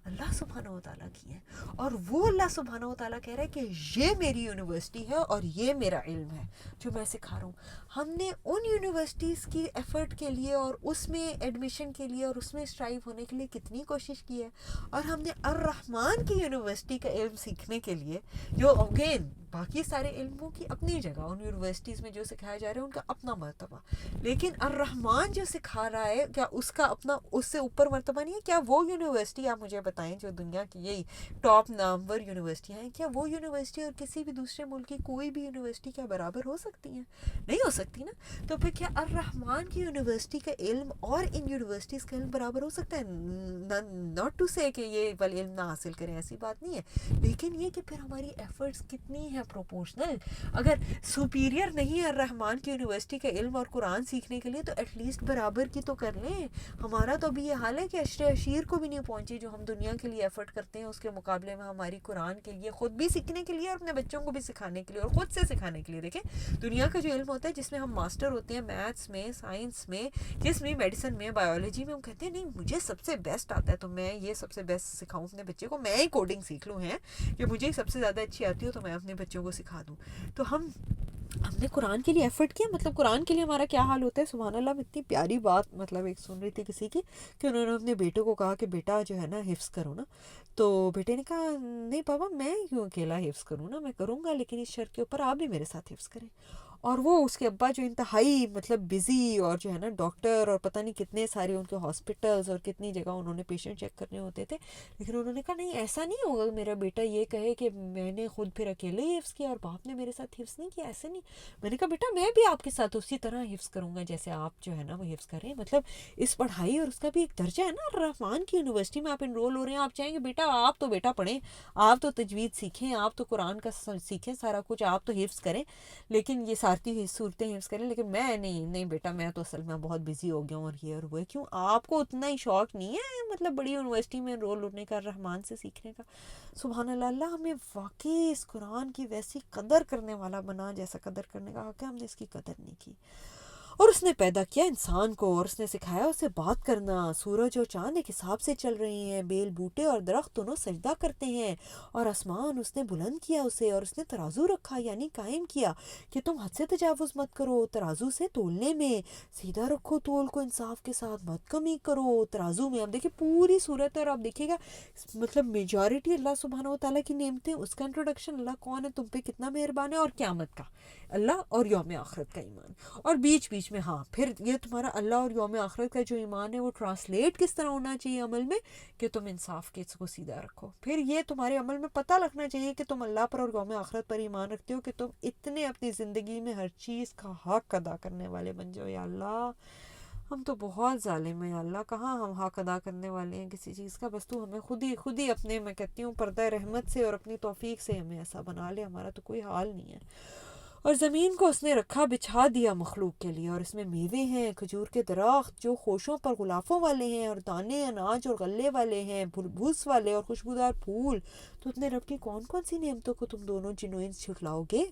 اللہ سبحانہ و تعالیٰ کی ہیں. اور وہ اللہ سبحانہ و تعالیٰ کہہ رہا ہے کہ یہ میری یونیورسٹی ہے اور یہ میرا علم ہے جو میں سکھا رہا ہوں. ہم نے ان یونیورسٹیز کی ایفرٹ کے لیے اور اس میں ایڈمیشن کے لیے اور اس میں اسٹرائیو ہونے کے لیے کتنی کوشش کی ہے، اور ہم نے الرحمن کی یونیورسٹی کا علم سیکھنے کے لیے، جو اگین باقی سارے علموں کی اپنی جگہ، ان یونیورسٹیز میں جو سکھایا جا رہا ہے ان کا اپنا مرتبہ، لیکن الرحمن جو سکھا رہا ہے کیا اس کا اپنا اس سے اوپر مرتبہ نہیں ہے؟ کیا وہ یونیورسٹی، آپ مجھے بتائیں، جو دنیا کی یہی ٹاپ نامور یونیورسٹیاں ہیں، کیا وہ یونیورسٹی اور کسی بھی دوسرے ملک کی کوئی بھی یونیورسٹی کیا برابر ہو سکتی ہیں؟ نہیں ہو سکتی نا. تو پھر کیا الرحمن کی یونیورسٹی کا علم اور ان یونیورسٹیز کا علم برابر ہو سکتا ہے؟ ناٹ ٹو سے کہ یہ بل علم نہ حاصل کریں، ایسی بات نہیں ہے، لیکن یہ کہ پھر ہماری ایفرٹس کتنی ہیں پروپورشنل. اگر سپیریئر نہیں ہے الرحمن کی یونیورسٹی کا علم اور قرآن سیکھنے کے لیے، تو ایٹ لیسٹ برابر کی تو کر لیں. ہمارا تو ابھی یہ حال ہے کہ عشر عشیر کو بھی نہیں پہنچی جو ہم دنیا کے لیے ایفرٹ کرتے ہیں، اس کے مقابلے میں ہماری قرآن کے لیے خود بھی سیکھنے کے لیے اور اپنے بچوں کو بھی سکھانے کے لیے اور خود سے سکھانے کے لیے. دیکھیں دنیا کا جو علم ہوتا ہے جس میں ہم ماسٹر ہوتے ہیں، میتھس میں، سائنس میں، جس میں میڈیسن میں، بایولوجی میں، ہم کہتے ہیں نہیں مجھے سب سے بیسٹ آتا ہے تو میں یہ سب سے بیسٹ سکھاؤں اپنے بچے کو، میں ہی کوڈنگ سیکھ لوں، ہے کہ مجھے سب سے زیادہ اچھی آتی ہو تو میں اپنے بچوں کو سکھا دوں. تو ہم نے قرآن کے لیے ایفرٹ کیا. مطلب قرآن کے لیے ہمارا کیا حال ہوتا ہے؟ سبحان اللہ. میں اتنی پیاری بات مطلب ایک سن رہی تھی کسی کی کہ انہوں نے اپنے بیٹے کو کہا کہ بیٹا جو ہے نا حفظ کرو نا، تو بیٹے نے کہا نہیں پاپا میں کیوں اکیلا حفظ کروں نا، میں کروں گا لیکن اس شرط کے اوپر آپ بھی میرے ساتھ حفظ کریں. اور وہ اس کے ابا جو انتہائی مطلب بزی اور جو ہے نا ڈاکٹر اور پتہ نہیں کتنے سارے ان کے ہاسپٹلز اور کتنی جگہ انہوں نے پیشنٹ چیک کرنے ہوتے تھے، لیکن انہوں نے کہا نہیں ایسا نہیں ہوگا میرا بیٹا یہ کہے کہ میں نے خود پھر اکیلے ہی حفظ کیا اور باپ نے میرے ساتھ حفظ نہیں کیا، ایسے نہیں. میں نے کہا بیٹا میں بھی آپ کے ساتھ اسی طرح حفظ کروں گا جیسے آپ جو ہے نا وہ حفظ کریں. مطلب اس پڑھائی اور اس کا بھی ایک درجہ ہے نا. الرحمن کی یونیورسٹی میں آپ انرول ہو رہے ہیں، آپ چاہیں گے بیٹا آپ تو بیٹا پڑھیں، آپ تو تجوید سیکھیں، آپ تو قرآن کا سیکھیں سارا کچھ، آپ تو حفظ کریں، لیکن یہ ساری صورتیں حفظ کریں، لیکن میں نہیں بیٹا میں تو اصل میں بہت بزی ہو گیا ہوں اور یہ اور وہ. کیوں آپ کو اتنا ہی شوق نہیں ہے مطلب بڑی یونیورسٹی میں انرول ہونے کا، الرحمن سے سیکھنے کا؟ سبحان اللہ. اللہ ہمیں واقعی اس قرآن کی ویسی قدر کرنے والا بنا جیسا قدر کرنے کا حق ہے. ہم نے اس کی قدر نہیں کی. اور اس نے پیدا کیا انسان کو اور اس نے سکھایا اسے بات کرنا. سورج اور چاند ایک حساب سے چل رہے ہیں، بیل بوٹے اور درخت دونوں سجدہ کرتے ہیں، اور آسمان اس نے بلند کیا اسے، اور اس نے ترازو رکھا یعنی قائم کیا کہ تم حد سے تجاوز مت کرو. ترازو سے تولنے میں سیدھا رکھو تول کو، انصاف کے ساتھ مت کمی کرو ترازو میں. اب دیکھیں پوری صورت ہے اور آپ دیکھیے گا مطلب میجورٹی اللہ سبحانہ و تعالیٰ کی نعمتیں، اس کا انٹروڈکشن اللہ کون ہے، تم پہ کتنا مہربان ہے، اور قیامت کا اللہ اور یوم آخرت کا ایمان، اور بیچ بیچ میں ہاں پھر یہ تمہارا اللہ اور یوم آخرت کا جو ایمان ہے وہ ٹرانسلیٹ کس طرح ہونا چاہیے عمل میں کہ تم انصاف کے کو سیدھا رکھو. پھر یہ تمہارے عمل میں پتہ لگنا چاہیے کہ تم اللہ پر اور یوم آخرت پر ایمان رکھتے ہو، کہ تم اتنے اپنی زندگی میں ہر چیز کا حق ادا کرنے والے بن جاؤ. یا اللہ ہم تو بہت ظالم ہیں یا اللہ، کہاں ہم حق ادا کرنے والے ہیں کسی چیز کا. بس تو ہمیں خود ہی اپنے میں کہتی ہوں پردہ رحمت سے اور اپنی توفیق سے ہمیں ایسا بنا لے، ہمارا تو کوئی حال نہیں ہے. اور زمین کو اس نے رکھا بچھا دیا مخلوق کے لیے، اور اس میں میوے ہیں، کھجور کے درخت جو خوشوں پر غلافوں والے ہیں، اور دانے اناج اور غلے والے ہیں، بھوس والے اور خوشبودار پھول. تو اتنے رب کی کون کون سی نعمتوں کو تم دونوں جنوں انس جھٹلاؤ گے؟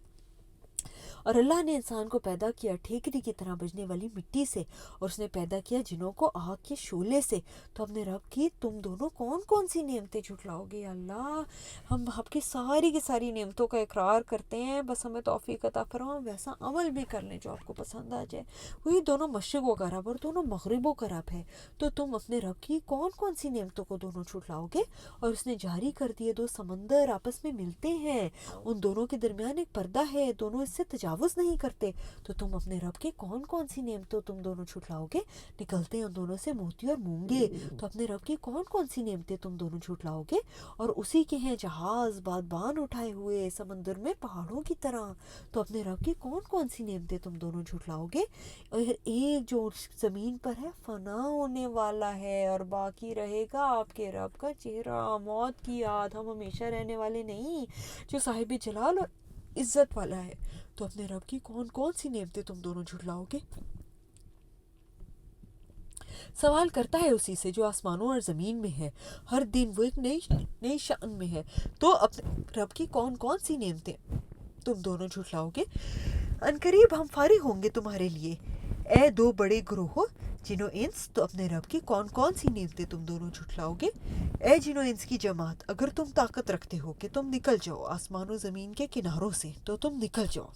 اور اللہ نے انسان کو پیدا کیا ٹھیکری کی طرح بجنے والی مٹی سے، اور اس نے پیدا کیا جنوں کو آگ کے شعلے سے۔ تو اپنے رب کی تم دونوں کون کون سی نعمتیں جھٹلاؤ گے؟ یا اللہ ہم آپ کی ساری نعمتوں کا اقرار کرتے ہیں، بس ہمیں توفیق عطا فرما ویسا عمل بھی کر لیں جو آپ کو پسند آ جائے۔ وہی دونوں مشرقوں کا رب اور دونوں مغربوں کا رب ہے، تو تم اپنے رب کی کون کون سی نعمتوں کو دونوں جھٹلاؤ گے؟ اور اس نے جاری کر دیے دو سمندر آپس میں ملتے ہیں، ان دونوں کے درمیان ایک پردہ ہے، دونوں اس سے تجاوز نہیں کرتے، تو تم اپنے رب کے کون کون سی نعمتوں تم دونوں جھٹلاؤ گے؟ نکلتے ہیں ان دونوں سے موتی اور مونگے، تو اپنے رب کی کون کون سی نعمتیں تم دونوں جھٹلاؤ گے؟ اور اسی کے ہیں جہاز بادبان اٹھائے ہوئے سمندر میں پہاڑوں کی طرح، تو اپنے رب کی کون کون سی نعمتیں تم دونوں جھٹلاؤ گے؟ اور ایک جو زمین پر ہے فنا ہونے والا ہے اور باقی رہے گا آپ کے رب کا چہرہ، موت کی یاد، ہم ہمیشہ رہنے والے نہیں، جو صاحب جلال اور عزت والا ہے، تو اپنے رب کی کون کون سی نعمتیں تم دونوں جھٹلاؤ گے؟ سوال کرتا ہے اسی سے جو آسمانوں اور زمین میں ہے، ہر دن وہ ایک نئی شأن میں ہے، تو اپنے رب کی کون کون سی نعمتیں تم دونوں جھٹلاؤ گے؟ عنقریب ہم فارغ ہوں گے تمہارے لیے، اے دو بڑے گروہ جن و انس، تو اپنے رب کی کون کون سی نعمتیں تم دونوں جھٹلاؤ گے؟ اے جن و انس کی جماعت، اگر تم طاقت رکھتے ہو کہ تم نکل جاؤ آسمان و زمین کے کناروں سے، تو تم نکل جاؤ،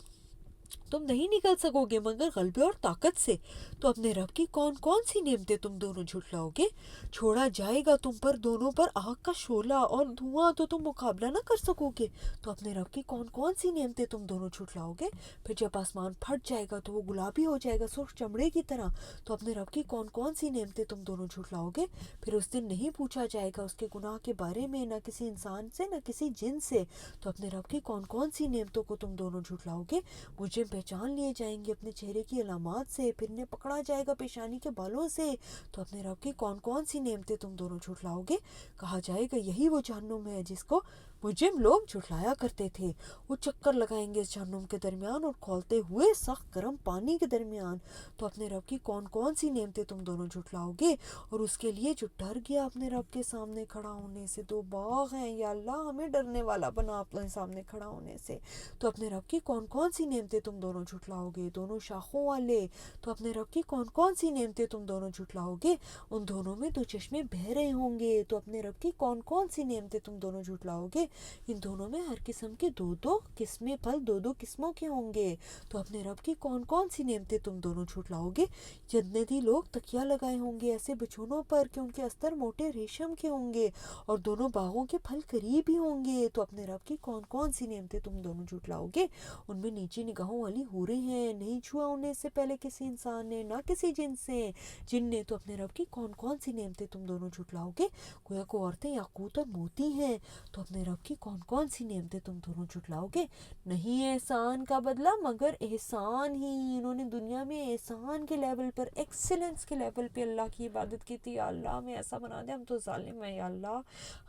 تم نہیں نکل سکو گے مگر غلبے اور طاقت سے، تو اپنے رب کی کون کون سی نعمتیں تم دونوں جھٹلاؤ گے؟ چھوڑا جائے گا تم پر دونوں پر آگ کا شعلہ اور دھواں، تو تم مقابلہ نہ کر سکو گے، تو اپنے رب کی کون کون سی نعمتیں تم دونوں جھٹلاؤ گے؟ پھر جب آسمان پھٹ جائے گا تو وہ گلابی ہو جائے گا سرخ چمڑے کی طرح، تو اپنے رب کی کون کون سی نعمتیں تم دونوں جھٹلاؤ گے؟ پھر اس دن نہیں پوچھا جائے گا اس کے گناہ کے بارے میں، نہ کسی انسان سے نہ کسی جن سے، تو اپنے رب کی کون کون سی نعمتوں کو تم دونوں جھٹلاؤ گے؟ مجھے پہچان لیے جائیں گے اپنے چہرے کی علامات سے، پھر انہیں پکڑا جائے گا پیشانی کے بالوں سے، تو اپنے رب کی کون کون سی نعمتیں تم دونوں جھٹلاؤ گے؟ کہا جائے گا یہی وہ جہنم ہے جس کو مجرم لوگ جھٹلایا کرتے تھے، وہ چکر لگائیں گے اس جہنم کے درمیان اور کھولتے ہوئے سخت گرم پانی کے درمیان، تو اپنے رب کی کون کون سی نعمتیں تم دونوں جھٹلاؤ گے؟ اور اس کے لیے جو ڈر گیا اپنے رب کے سامنے کھڑا ہونے سے، دو باغ ہیں، یا اللہ ہمیں ڈرنے والا بنا اپنے سامنے کھڑا ہونے سے، تو اپنے رب کی کون کون سی نعمتیں تم دونوں جھٹلاؤ گے؟ دونوں شاخوں والے، تو اپنے رب کی کون کون سی نعمتیں تم دونوں جھٹلاؤ گے؟ ان دونوں میں دو چشمے بہہ رہے ہوں گے، تو اپنے رب کی کون کون سی نعمتیں تم دونوں جھٹلاؤ گے؟ ان دونوں میں ہر قسم کے دو دو قسمیں پھل دو دو قسموں کے ہوں گے، تو اپنے رب کی کون کون سی نعمتیں تم دونوں جھٹلاؤ گے؟ جنتی لوگ تکیہ لگائے ہوں گے ایسے بچھونوں پر کہ ان کے استر موٹے ریشم کے ہوں گے، اور دونوں باغوں کے پھل قریب ہی ہوں گے، تو اپنے رب کی کون کون سی نعمتیں تم دونوں جھٹلاؤ گے؟ ان میں نیچی نگاہوں والی حوریں ہیں، نہیں چھوا انہیں سے پہلے کسی انسان نے نہ کسی جن سے جن نے، تو اپنے رب کی کون کون سی نعمتیں تم دونوں جھٹلاؤ گے؟ گویا کو عورتیں یاقوت اور موتی ہیں، تو اپنے رب کی کون کون سی نعمتیں تم دونوں جھٹلاؤ گے؟ نہیں احسان کا بدلہ مگر احسان ہی، انہوں نے دنیا میں احسان کے لیول پر، ایکسلنس کے لیول پہ اللہ کی عبادت کی تھی، یا اللہ ہمیں ایسا بنا دے، ہم تو ظالم ہیں، یا اللہ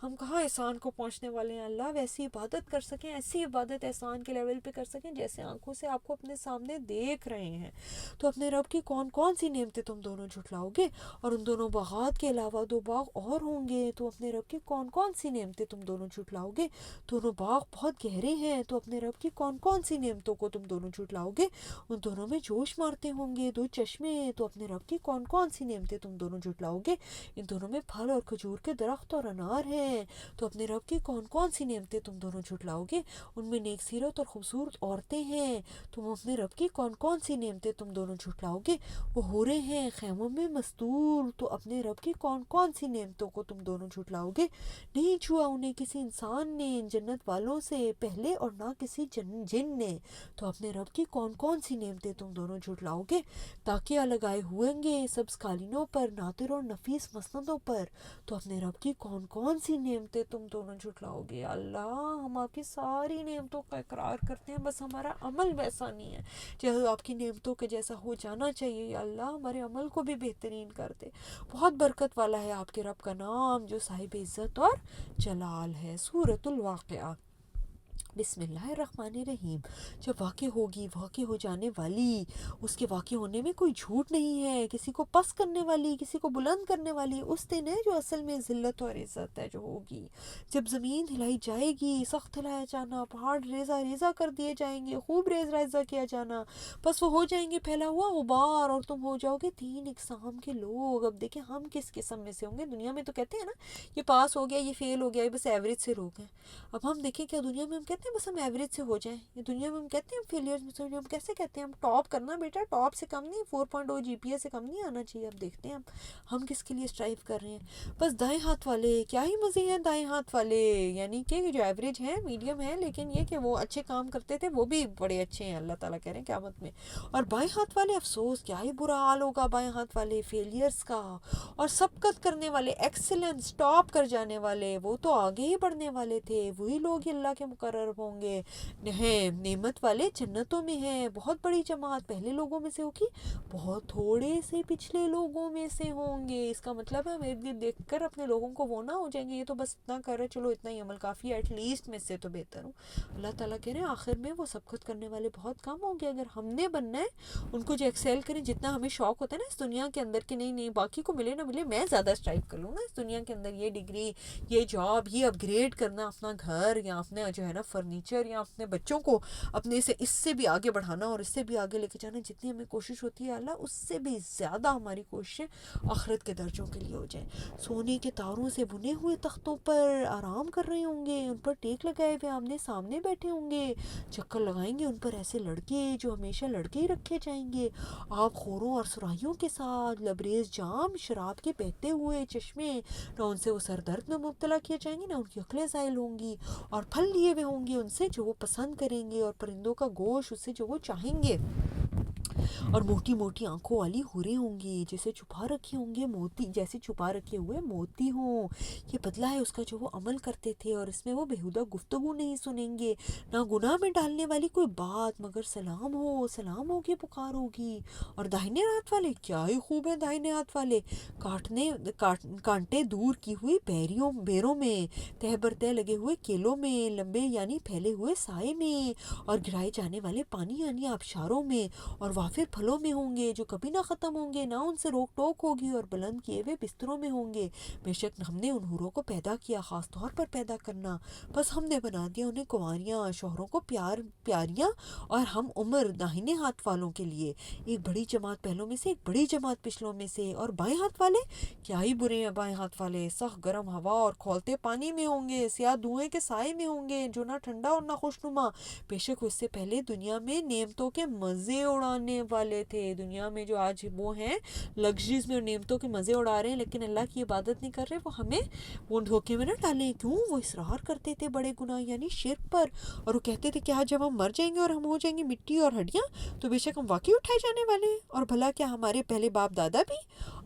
ہم کہاں احسان کو پہنچنے والے ہیں، اللہ ویسی عبادت کر سکیں، ایسی عبادت احسان کے لیول پہ کر سکیں جیسے آنکھوں سے آپ کو اپنے سامنے دیکھ رہے ہیں، تو اپنے رب کی کون کون سی نعمتیں تم دونوں جھٹلاؤ گے؟ اور ان دونوں باغات کے علاوہ دو باغ اور ہوں گے، تو اپنے رب کی کون کون سی نعمتیں تم دونوں جھٹلاؤ گے؟ دونوں باغ بہت گہرے ہیں، تو اپنے رب کی کون کون سی نعمتوں کو تم دونوں جھٹلاؤ گے؟ ان دونوں میں جوش مارتے ہوں گے دو چشمے، تو اپنے رب کی کون کون سی نعمتیں تم دونوں جھٹلاؤ گے؟ ان دونوں میں پھل اور کھجور کے درخت اور انار ہیں، تو اپنے رب کی کون کون سی نعمتیں تم دونوں جھٹلاؤ گے؟ ان میں نیک سیرت اور خوبصورت عورتیں ہیں، تم اپنے رب کی کون کون سی نعمتیں تم دونوں جھٹلاؤ گے؟ وہ حوریں ہیں خیموں میں مستور، تو اپنے رب کی کون کون سی نعمتوں کو تم دونوں جھٹلاؤ گے؟ نہیں چھوا انہیں کسی انسان نے جنت والوں سے پہلے اور نہ کسی جن نے، تو اپنے رب کی کون کون سی نعمتیں تم دونوں جھٹلاؤ گے؟ تاکیہ لگائے ہوئیں گے سبز قالینوں پر، نادر اور نفیس مسندوں پر، تو اپنے رب کی کون کون سی نعمتیں تم دونوں جھٹلاؤ گے؟ اللہ ہم آپ کی ساری نعمتوں کا اقرار کرتے ہیں، بس ہمارا عمل ویسا نہیں ہے جو آپ کی نعمتوں کے جیسا ہو جانا چاہیے، یا اللہ ہمارے عمل کو بھی بہترین کر دے۔ بہت برکت والا ہے آپ کے رب کا نام جو صاحب عزت اور جلال ہے۔ سورۃ الواقعہ۔ بسم اللہ الرحمن الرحیم. جب واقع ہوگی، واقع ہو جانے والی، اس کے واقع ہونے میں کوئی جھوٹ نہیں ہے، کسی کو پس کرنے والی، کسی کو بلند کرنے والی اس دن ہے جو اصل میں ذلت اور عزت ہے جو ہوگی. جب زمین ہلائی جائے گی، سخت ہلایا جانا، پہاڑ ریزہ ریزہ کر دیے جائیں گے، خوب ریز ریزہ کیا جانا، بس وہ ہو جائیں گے پھیلا ہوا غبار، اور تم ہو جاؤ گے تین اقسام کے لوگ. اب دیکھیں ہم کس قسم میں سے ہوں گے. دنیا میں تو کہتے ہیں نا یہ پاس ہو گیا، یہ فیل ہو گیا، یہ بس ایوریج سے لوگ ہیں. اب ہم دیکھیں کیا دنیا میں ہم کہتے ہیں بس ہم ایوریج سے ہو جائیں؟ یہ دنیا میں ہم کہتے ہیں ہم فیلیئر میں سے ہو جائیں؟ ہم کیسے کہتے ہیں؟ ہم ٹاپ کرنا بیٹا، ٹاپ سے کم نہیں، 4.0 جی پی اے سے کم نہیں آنا چاہیے. اب دیکھتے ہیں ہم کس کے لیے اسٹرائیو کر رہے ہیں. بس دائیں ہاتھ والے کیا ہی مزے ہیں، دائیں ہاتھ والے یعنی کہ جو ایوریج ہیں، میڈیم ہیں، لیکن یہ کہ وہ اچھے کام کرتے تھے وہ بھی بڑے اچھے ہیں، اللہ تعالیٰ کہہ رہے ہیں قیامت میں. اور بائیں ہاتھ والے افسوس، کیا ہی برا حال ہوگا بائیں ہاتھ والے فیلیئرز کا. اور سبقت کرنے والے، ایکسلنس، ٹاپ کر جانے والے، وہ تو آگے ہی بڑھنے والے تھے، وہی لوگ ہی اللہ کے مقرر ہوں گے. نعمت والے جنتوں میں ہیں. بہت بڑی جماعت پہلے لوگوں میں سے ہوگی، بہت تھوڑے سے پچھلے لوگوں میں سے ہوں گے. اس کا مطلب ہے ہم ارد گرد دیکھ کر اپنے لوگوں کو وہ نہ ہو جائیں گے یہ تو بس اتنا کر رہے، چلو اتنا ہی عمل کافی ہے، ایٹ لیسٹ میں سے تو بہتر ہوں. اللہ تعالیٰ کہہ رہے ہیں آخر میں وہ سبقت کرنے والے بہت کم ہوں گے. اگر ہم نے بننا ہے ان کو جو ایکسیل کریں، جتنا ہمیں شوق ہوتا ہے نا اس دنیا کے اندر کہ نہیں نہیں باقی کو ملے نہ ملے میں زیادہ اسٹرائیو کر لوں نا اس دنیا کے اندر، یہ ڈگری، یہ جاب، یہ اپ گریڈ کرنا اپنا گھر یا اپنے جو ہے نا فرنیچر، یا اپنے بچوں کو اپنے سے اس سے بھی آگے بڑھانا اور اس سے بھی آگے لے کے جانا. جتنی ہمیں کوشش ہوتی ہے اللہ اس سے بھی زیادہ ہماری کوششیں آخرت کے درجوں کے لیے ہو جائیں. سونے کے تاروں سے بنے ہوئے تختوں پر آرام کر رہے ہوں گے، ان پر ٹیک لگائے ہوئے آمنے سامنے بیٹھے ہوں گے. چکر لگائیں گے ان پر ایسے لڑکے جو ہمیشہ لڑکے ہی رکھے جائیں گے. آپ خوروں اور سرائیوں کے ساتھ لبریز جام، شراب کے بہتے ہوئے چشمے، نہ ان سے وہ سر درد میں مبتلا کیے جائیں گے، نہ ان کی عقلیں زائل ہوں گی. اور پھل لیے ہوئے ہوں گے ان سے جو وہ پسند کریں گے، اور پرندوں کا گوشت اس سے جو وہ چاہیں گے. اور موٹی موٹی آنکھوں والی حوریں ہوں گی جیسے چھپا رکھے ہوں گے موتی، جیسے چھپا رکھے ہوئے موتی ہوں. یہ بدلہ ہے اس کا جو وہ عمل کرتے تھے، اور اس میں وہ بےہودہ گفتگو نہیں سنیں گے، نہ گناہ میں ڈالنے والی کوئی بات، مگر سلام ہو، سلام ہو کی پکار ہوگی. اور داہنے ہاتھ والے کیا ہی خوب ہے، داہنے ہاتھ والے کانٹے دور کی ہوئی بیروں میں، تہ بر تہ لگے ہوئے کیلوں میں، لمبے یعنی پھیلے ہوئے سائے میں، اور گرائے جانے والے پانی یعنی آبشاروں میں، اور وافر پھلوں میں ہوں گے جو کبھی نہ ختم ہوں گے، نہ ان سے روک ٹوک ہوگی، اور بلند کیے ہوئے بستروں میں ہوں گے. بے شک ہم نے ان حوروں کو پیدا کیا، خاص طور پر پیدا کرنا، بس ہم نے بنا دیا انہیں کنواریاں، شوہروں کو پیاریاں، اور ہم عمر داہنے ہاتھ والوں کے لیے ایک بڑی جماعت پہلوں میں سے، ایک بڑی جماعت پچھلوں میں سے. اور بائیں ہاتھ والے کیا ہی برے ہیں، بائیں ہاتھ والے سخت گرم ہوا اور کھولتے پانی میں ہوں گے، سیاہ دھوئیں کے سائے میں ہوں گے، جو نہ ٹھنڈا اور نہ خوشنما. بے شک اس سے پہلے دنیا میں نعمتوں کے مزے اڑانے والے تھے. دنیا میں جو آج وہ ہیں لگژریز میں نعمتوں کے مزے اڑا رہے ہیں لیکن اللہ کی عبادت نہیں کر رہے، وہ ہمیں وہ دھوکے میں نہ ڈالیں. کیوں؟ وہ اصرار کرتے تھے بڑے گناہ یعنی شرک پر، اور وہ کہتے تھے کہ جب ہم مر جائیں گے اور ہم ہو جائیں گے مٹی اور ہڈیاں تو بے شک ہم واقعی اٹھائے جانے والے ہیں. اور بھلا کیا ہمارے پہلے باپ دادا بھی؟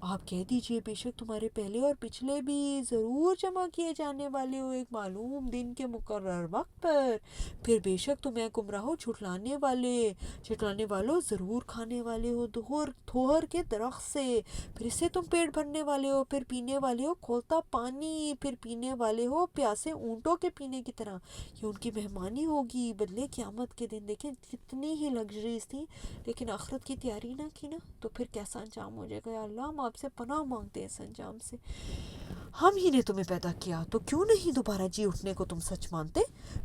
آپ کہہ دیجئے بے شک تمہارے پہلے اور پچھلے بھی ضرور جمع کیے جانے والے ہو ایک معلوم دن کے مقرر وقت پر. پھر بے شک تمہیں گمراہو جھٹلانے والوں ضرور کھانے والے ہو تھوہر کے درخت سے. پھر اس سے تم پیٹ بھرنے والے ہو، پھر پینے والے ہو کھولتا پانی، پھر پینے والے ہو پیاسے اونٹوں کے پینے کی طرح. یہ ان کی مہمانی ہوگی بدلے قیامت کے دن. دیکھیں کتنی ہی لگژریز تھی، لیکن آخرت کی تیاری نہ کی نا تو پھر کیسا انجام ہو جائے گا. یا اللہ ہم آپ سے پناہ مانگتے ہیں اس انجام سے. ہم ہی نے تمہیں پیدا کیا تو کیوں نہیں دوبارہ جی اٹھنے کو تم سچ مانتے؟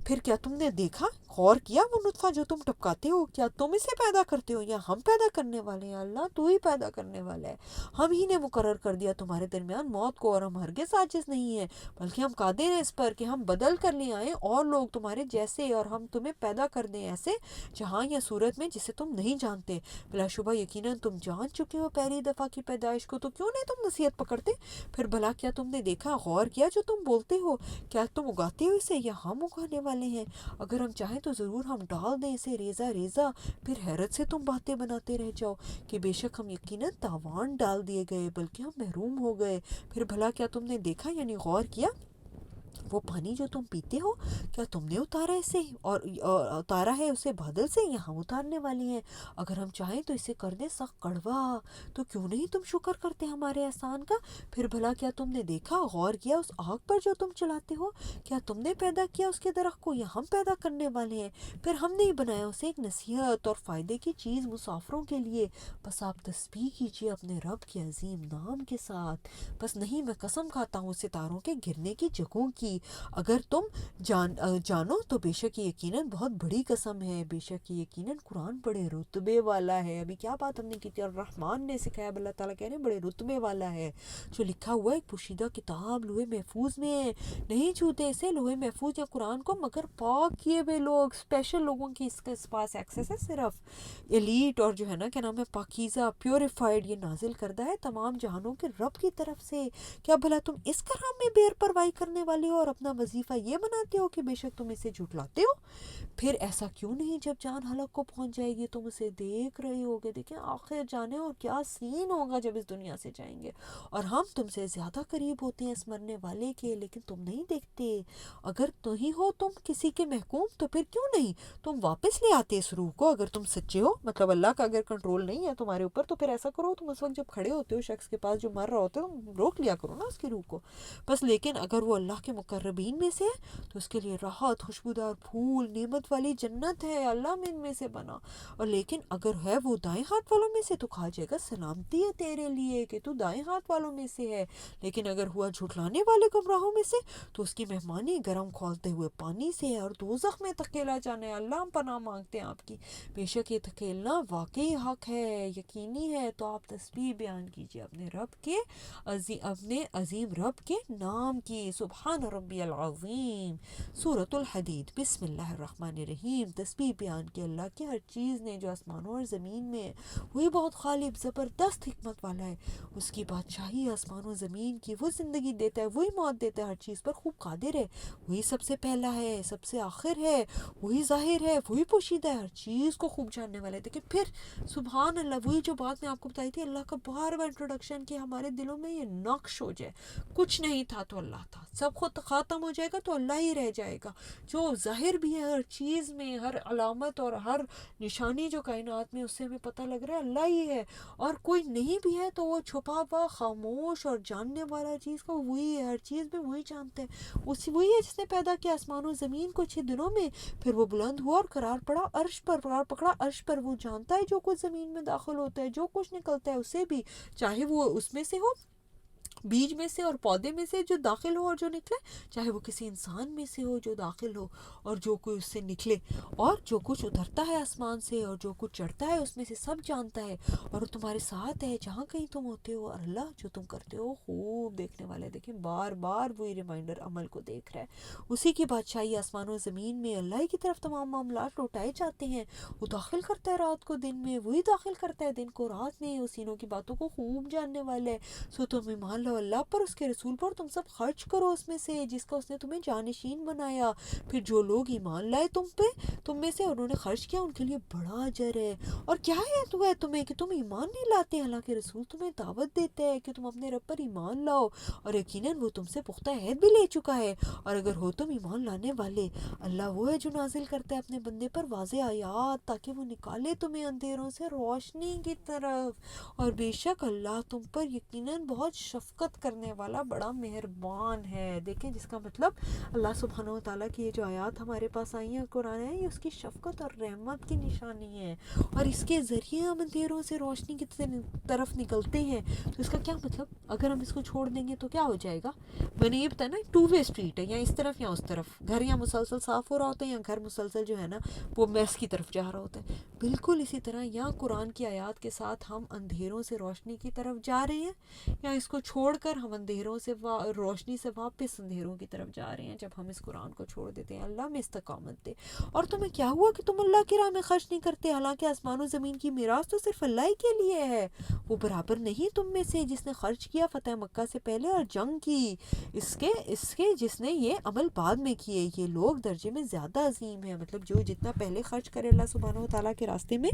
پھر کیا تم نے دیکھا، غور کیا وہ نطفہ جو تم ٹپکاتے ہو، کیا تم اسے پیدا کرتے ہو یا ہم پیدا کرنے والے ہیں؟ اللہ تو ہی پیدا کرنے والا ہے. ہم ہی نے مقرر کر دیا تمہارے درمیان موت کو، اور ہم ہرگز عاجز نہیں ہیں، بلکہ ہم قادر ہیں اس پر کہ ہم بدل کر لے آئیں اور لوگ تمہارے جیسے، اور ہم تمہیں پیدا کر دیں ایسے جہاں یا صورت میں جسے تم نہیں جانتے. بلا شبہ یقیناً تم جان چکے ہو پہلی دفعہ کی پیدائش کو، تو کیوں نہیں تم نصیحت پکڑتے؟ پھر بھلا کیا تم نے دیکھا، غور کیا جو تم بولتے ہو، کیا تم اگاتے ہو اسے یا ہم اگانے والے ہیں؟ اگر ہم چاہیں تو ضرور ہم ڈال دیں اسے ریزہ ریزہ. پھر حیرت سے تم باتیں بناتے رہ جاؤ کہ بے شک ہم یقیناً تاوان ڈال دیے گئے، بلکہ ہم محروم ہو گئے. پھر بھلا کیا تم نے دیکھا یعنی غور کیا وہ پانی جو تم پیتے ہو کیا تم نے اتارا اسے اور اتارا ہے اسے بادل سے، یا ہم اتارنے والے ہیں؟ اگر ہم چاہیں تو اسے کر دیں سخت کڑوا، تو کیوں نہیں تم شکر کرتے ہمارے احسان کا؟ پھر بھلا کیا تم نے دیکھا، غور کیا اس آگ پر جو تم چلاتے ہو؟ کیا تم نے پیدا کیا اس کے درخت کو، یا ہم پیدا کرنے والے ہیں؟ پھر ہم نے بنایا اسے ایک نصیحت اور فائدے کی چیز مسافروں کے لیے، بس آپ تسبیح کیجیے اپنے رب کے عظیم نام کے ساتھ۔ بس نہیں، میں قسم کھاتا ہوں ستاروں کے گرنے کی جگہوں کی، اگر تم جانو تو بے شک یہ یقیناً بہت بڑی قسم ہے، بے شک یہ یقیناً قرآن بڑے رتبے والا ہے۔ ابھی کیا بات ہم نے کی تھی، الرحمن نے سکھایا، اللہ تعالیٰ کہہ رہے ہیں بڑے رتبے والا ہے، جو لکھا ہوا ہے ایک پوشیدہ کتاب لوح محفوظ میں ہے، نہیں چھوتے اسے لوح محفوظ یا قرآن کو مگر پاک کیے ہوئے لوگ، اسپیشل لوگوں کی اس کے پاس ایکسیس ہے، صرف ایلیٹ اور جو ہے نا کیا نام ہے پاکیزہ پیوریفائڈ، یہ نازل کردہ ہے تمام جہانوں کے رب کی طرف سے۔ کیا بھلا تم اس کام میں بیر پرواہی کرنے والے ہو اور اپنا وظیفہ یہ بناتے ہو کہ بے شک تم اسے جھٹلاتے ہو؟ پھر ایسا کیوں نہیں جب جان حلق کو پہنچ جائے گی تم اسے دیکھ رہے ہوگے؟ دیکھیں آخر جانے اور کیا سین ہوگا جب اس دنیا سے جائیں گے، اور ہم تم سے زیادہ قریب ہوتے ہیں اس مرنے والے کے، لیکن تم نہیں دیکھتے۔ اگر تو ہی ہو تم کسی کے محکوم تو پھر کیوں نہیں تم واپس لے آتے اس روح کو؟ اگر تم سچے ہو، مطلب اللہ کا اگر کنٹرول نہیں ہے تمہارے اوپر، تو پھر ایسا کرو تم اس وقت جب کھڑے ہوتے ہو شخص کے پاس جو مر رہا ہوتا ہے، تم روک لیا کرو نا اس کی روح کو بس۔ لیکن اگر وہ اللہ کے مقربین میں سے ہے تو اس کے لیے راحت، خوشبودار پھول، نعمت والی جنت ہے، اللہ میں ان میں سے بنا۔ اور لیکن اگر ہے وہ دائیں ہاتھ والوں میں سے تو کہا جائے گا سلامتی ہے تیرے لیے کہ تو دائیں ہاتھ والوں میں سے ہے۔ لیکن اگر ہوا جھٹلانے والے گمراہوں میں سے تو اس کی مہمانی گرم کھولتے ہوئے پانی سے ہے اور دوزخ میں دھکیلا جانا ہے۔ اللہ ہم پناہ مانگتے ہیں آپ کی، بے شک یہ دھکیلنا واقعی حق ہے، یقینی ہے۔ تو آپ تسبیح بیان کیجئے اپنے رب کے اپنے عظیم رب کے نام کی، سبحان ربی العظیم۔ سورۃ الحدید، بسم اللہ الرحمن الرحیم۔ تسبیح بیان کی اللہ کے ہر چیز نے جو آسمانوں اور زمین میں ہے، وہی بہت غالب زبردست حکمت والا ہے، اس کی بادشاہی آسمانوں زمین کی، وہ زندگی دیتا ہے، وہی موت دیتا ہے، ہر چیز پر خوب قادر ہے، وہی سب سے پہلا ہے، سب سے آخر ہے، وہی ظاہر ہے، وہی پوشیدہ ہے، ہر چیز کو خوب جاننے والا ہے۔ دیکھیں پھر سبحان اللہ، وہی جو بات میں آپ کو بتائی تھی، اللہ کا بار بار انٹروڈکشن کہ ہمارے دلوں میں یہ نقش ہو جائے، کچھ نہیں تھا تو اللہ تھا، سب خود ختم ہو جائے گا تو اللہ ہی رہ جائے گا، جو ظاہر بھی ہے ہر چیز میں، ہر علامت اور ہر نشانی جو کائنات میں، اس سے ہمیں پتہ لگ رہا ہے اللہ ہی ہے، اور کوئی نہیں بھی ہے تو وہ چھپا ہوا خاموش اور جاننے والا چیز کو وہی ہے، ہر چیز میں وہی جانتے ہیں، وہی ہے جس نے پیدا کیا آسمان و زمین کو 6 دنوں میں، پھر وہ بلند ہوا اور قرار پڑا عرش پر، قرار پکڑا عرش پر، وہ جانتا ہے جو کچھ زمین میں داخل ہوتا ہے، جو کچھ نکلتا ہے اسے بھی، چاہے وہ اس میں سے ہو، بیج میں سے اور پودے میں سے جو داخل ہو اور جو نکلے، چاہے وہ کسی انسان میں سے ہو جو داخل ہو اور جو کوئی اس سے نکلے، اور جو کچھ اترتا ہے آسمان سے اور جو کچھ چڑھتا ہے اس میں سے سب جانتا ہے، اور وہ تمہارے ساتھ ہے جہاں کہیں تم ہوتے ہو، اور اللہ جو تم کرتے ہو خوب دیکھنے والا ہے۔ دیکھیں بار بار وہی ریمائنڈر عمل کو دیکھ رہا ہے، اسی کی بادشاہی آسمان و زمین میں، اللہ کی طرف تمام معاملات لوٹائے جاتے ہیں، وہ داخل کرتا ہے رات کو دن میں، وہی داخل کرتا ہے دن کو رات میں، اسینوں کی باتوں کو خوب جاننے والا ہے۔ سو تم ایمان لو اللہ پر، اس کے رسول پر، تم سب خرچ کرو اس میں سے جس کا اس نے تمہیں جانشین بنایا۔ پھر جو لوگ ایمان لائے تم میں سے، انہوں نے خرچ کیا، ان کے لیے بڑا اجر ہے۔ اور کیا ہے تمہیں کہ تم ایمان نہیں لاتے، حالانکہ رسول تمہیں دعوت دیتا ہے کہ تم اپنے رب پر ایمان لاؤ، اور یقیناً وہ تم سے پختہ عہد بھی لے چکا ہے، اور اگر ہو تم ایمان لانے والے، اللہ وہ ہے جو نازل کرتا ہے اپنے بندے پر واضح آیات تاکہ وہ نکالے تمہیں اندھیروں سے روشنی کی طرف، اور بے شک اللہ تم پر یقیناً بہت شفقت کرنے والا بڑا مہربان ہے۔ دیکھیں جس کا مطلب اللہ سبحانہ و تعالیٰ کی یہ جو آیات ہمارے پاس آئی ہیں قرآن ہے، یہ اس کی شفقت اور رحمت کی نشانی ہے، اور اس کے ذریعے ہم اندھیروں سے روشنی کی طرف نکلتے ہیں۔ تو اس کا کیا مطلب، اگر ہم اس کو چھوڑ دیں گے تو کیا ہو جائے گا؟ میں نے یہ بتایا نا، 2 وے اسٹریٹ ہے، یا اس طرف یا اس طرف، گھر یا مسلسل صاف ہو رہا ہوتا ہے، یا گھر مسلسل جو ہے نا وہ میس کی طرف جا رہا ہوتا ہے۔ بالکل اسی طرح یہاں قرآن کی آیات کے ساتھ ہم اندھیروں سے روشنی کی طرف جا رہے ہیں، یا اس کو چھوڑ کر ہم اندھیروں سے روشنی سے واپس اندھیروں کی طرف جا رہے ہیں جب ہم اس قرآن کو چھوڑ دیتے ہیں۔ اللہ میں استقامت دے۔ اور تمہیں کیا ہوا کہ تم اللہ کی راہ میں خرچ نہیں کرتے، حالانکہ آسمان و زمین کی میراث تو صرف اللہ ہی کے لیے ہے، وہ برابر نہیں تم میں سے جس نے خرچ کیا فتح مکہ سے پہلے اور جنگ کی اس کے جس نے یہ عمل بعد میں کیے، یہ لوگ درجے میں زیادہ عظیم ہیں، مطلب جو جتنا پہلے خرچ کرے اللہ سبحانہ و تعالیٰ کے راستے میں،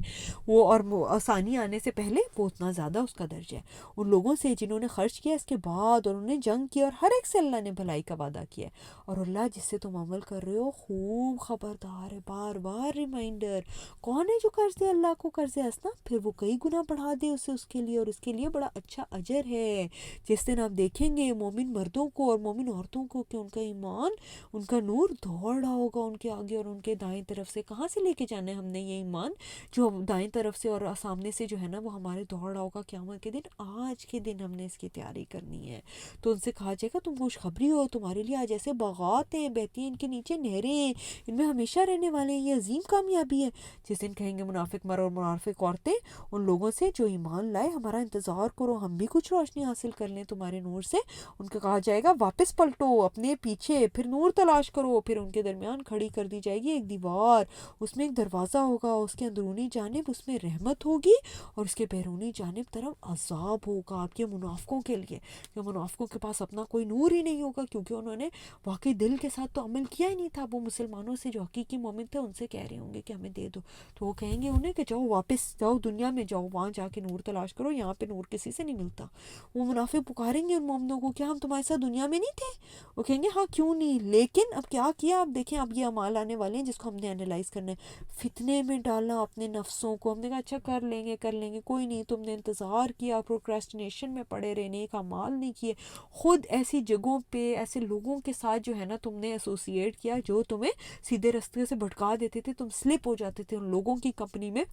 وہ اور آسانی آنے سے پہلے، وہ اتنا زیادہ اس کا درجہ ہے۔ ان لوگوں سے جنہوں نے خرچ کیا اس کے بعد، اور انہیں جنگ کی، اور ہر ایک سے اللہ نے بھلائی کا وعدہ کیا ہے. اور اللہ جس سے تم عمل کر رہے ہو خوب خبردار ہے، بار بار ریمائنڈر. کون ہے جو قرض دے اللہ کو قرض حسنا، پھر وہ کئی گنا بڑھا دے اسے اس کے لیے، اور اس کے لیے بڑا اچھا اجر ہے. جس دن آپ دیکھیں گے مومن مردوں کو اور مومن عورتوں کو کہ ان کا ایمان، ان کا نور دوڑ رہا ہوگا ان کے آگے اور ان کے دائیں طرف سے. کہاں سے لے کے جانا ہے ہم نے یہ ایمان جو دائیں طرف سے اور سامنے سے جو ہے نا وہ ہمارے دوڑ رہا ہوگا قیامت کے دن. آج کے دن ہم نے اس کی تیاری کرنی ہے. تو ان سے کہا جائے گا تم خوشخبری ہو، تمہارے لیے آج ایسے باغات ہیں، بہتی ہیں ان کے نیچے نہریں، ان میں ہمیشہ رہنے والے ہیں. یہ عظیم کامیابی ہے. جس دن کہیں گے منافق مرد اور منافق عورتیں ان لوگوں سے جو ایمان لائے ہمارا انتظار کرو، ہم بھی کچھ روشنی حاصل کر لیں تمہارے نور سے. ان کو کہا جائے گا واپس پلٹو اپنے پیچھے، پھر نور تلاش کرو. پھر ان کے درمیان کھڑی کر دی جائے گی ایک دیوار، اس میں ایک دروازہ ہوگا، اس کے اندرونی جانب اس میں رحمت ہوگی اور اس کے بیرونی جانب طرف عذاب ہوگا آپ کے منافقوں کے لیے. کہ منافقوں کے پاس اپنا کوئی نور ہی نہیں ہوگا، کیونکہ انہوں نے واقعی دل کے ساتھ تو عمل کیا ہی نہیں تھا. وہ مسلمانوں سے جو حقیقی مومن تھے ان سے کہہ رہے ہوں گے کہ ہمیں دے دو، تو وہ کہیں گے انہیں کہ جاؤ واپس جاؤ دنیا میں جاؤ، وہاں جا کے نور تلاش کرو، یہاں پہ نور کسی سے نہیں ملتا. وہ منافق پکاریں گے ان مومنوں کو کیا ہم تمہارے ساتھ دنیا میں نہیں تھے؟ وہ کہیں گے ہاں کیوں نہیں، لیکن اب کیا کیا. اب دیکھیں اب یہ اعمال آنے والے ہیں جس کو ہم نے انالائز کرنا ہے. فتنے میں ڈالا اپنے نفسوں کو، ہم نے کہا اچھا کر لیں گے کوئی نہیں، تم نے انتظار کیا، پروکریسٹینیشن میں پڑے رہے، نیک اعمال نہیں کیے، خود ایسی جگہوں پہ ایسے لوگوں کے ساتھ جو ہے نا تم نے ایسوسیٹ کیا جو تمہیں سیدھے راستے سے بھٹکا دیتے تھے. تم سلپ ہو جاتے تھے ان لوگوں کی کمپنی میں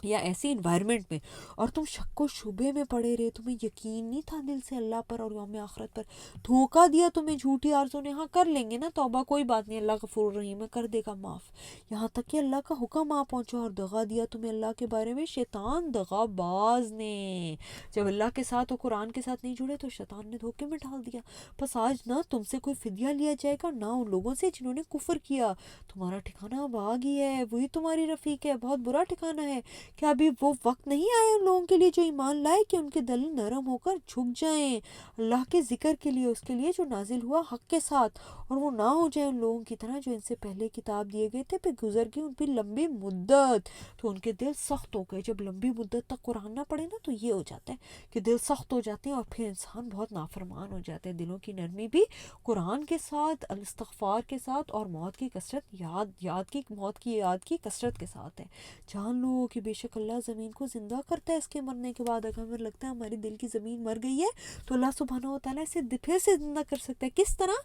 یا ایسی انوائرمنٹ میں، اور تم شک و شبے میں پڑے رہے. تمہیں یقین نہیں تھا دل سے اللہ پر اور یوم آخرت پر. دھوکہ دیا تمہیں جھوٹی آرزوں نے. ہاں کر لیں گے نا توبہ، کوئی بات نہیں، اللہ غفور رحیم ہے، کر دے گا معاف. یہاں تک کہ اللہ کا حکم آ پہنچا اور دغا دیا تمہیں اللہ کے بارے میں شیطان دغا باز نے. جب اللہ کے ساتھ اور قرآن کے ساتھ نہیں جڑے تو شیطان نے دھوکے میں ڈال دیا. بس آج نہ تم سے کوئی فدیہ لیا جائے گا نہ ان لوگوں سے جنہوں نے کفر کیا. تمہارا ٹھکانہ اب آ گیا ہے، وہی تمہاری رفیق ہے، بہت برا ٹھکانہ ہے. کیا ابھی وہ وقت نہیں آیا ان لوگوں کے لیے جو ایمان لائے کہ ان کے دل نرم ہو کر جھک جائیں اللہ کے ذکر کے لیے، اس کے لیے جو نازل ہوا حق کے ساتھ، اور وہ نہ ہو جائے ان لوگوں کی طرح جو ان سے پہلے کتاب دیے گئے تھے پھر گزر گئی ان پہ لمبی مدت تو ان کے دل سخت ہو گئے. جب لمبی مدت تک قرآن نہ پڑھے نا تو یہ ہو جاتا ہے کہ دل سخت ہو جاتے ہیں اور پھر انسان بہت نافرمان ہو جاتا ہے. دلوں کی نرمی بھی قرآن کے ساتھ، الاستغفار کے ساتھ اور موت کی کثرت، موت کی یاد کی کثرت کے ساتھ ہے. جان لو کہ بے شک اللہ زمین کو زندہ کرتا ہے اس کے مرنے کے بعد. اگر ہمیں لگتا ہے ہماری دل کی زمین مر گئی ہے تو اللہ سبحانہ و تعالیٰ اسے پھر سے زندہ کر سکتا ہے. کس طرح؟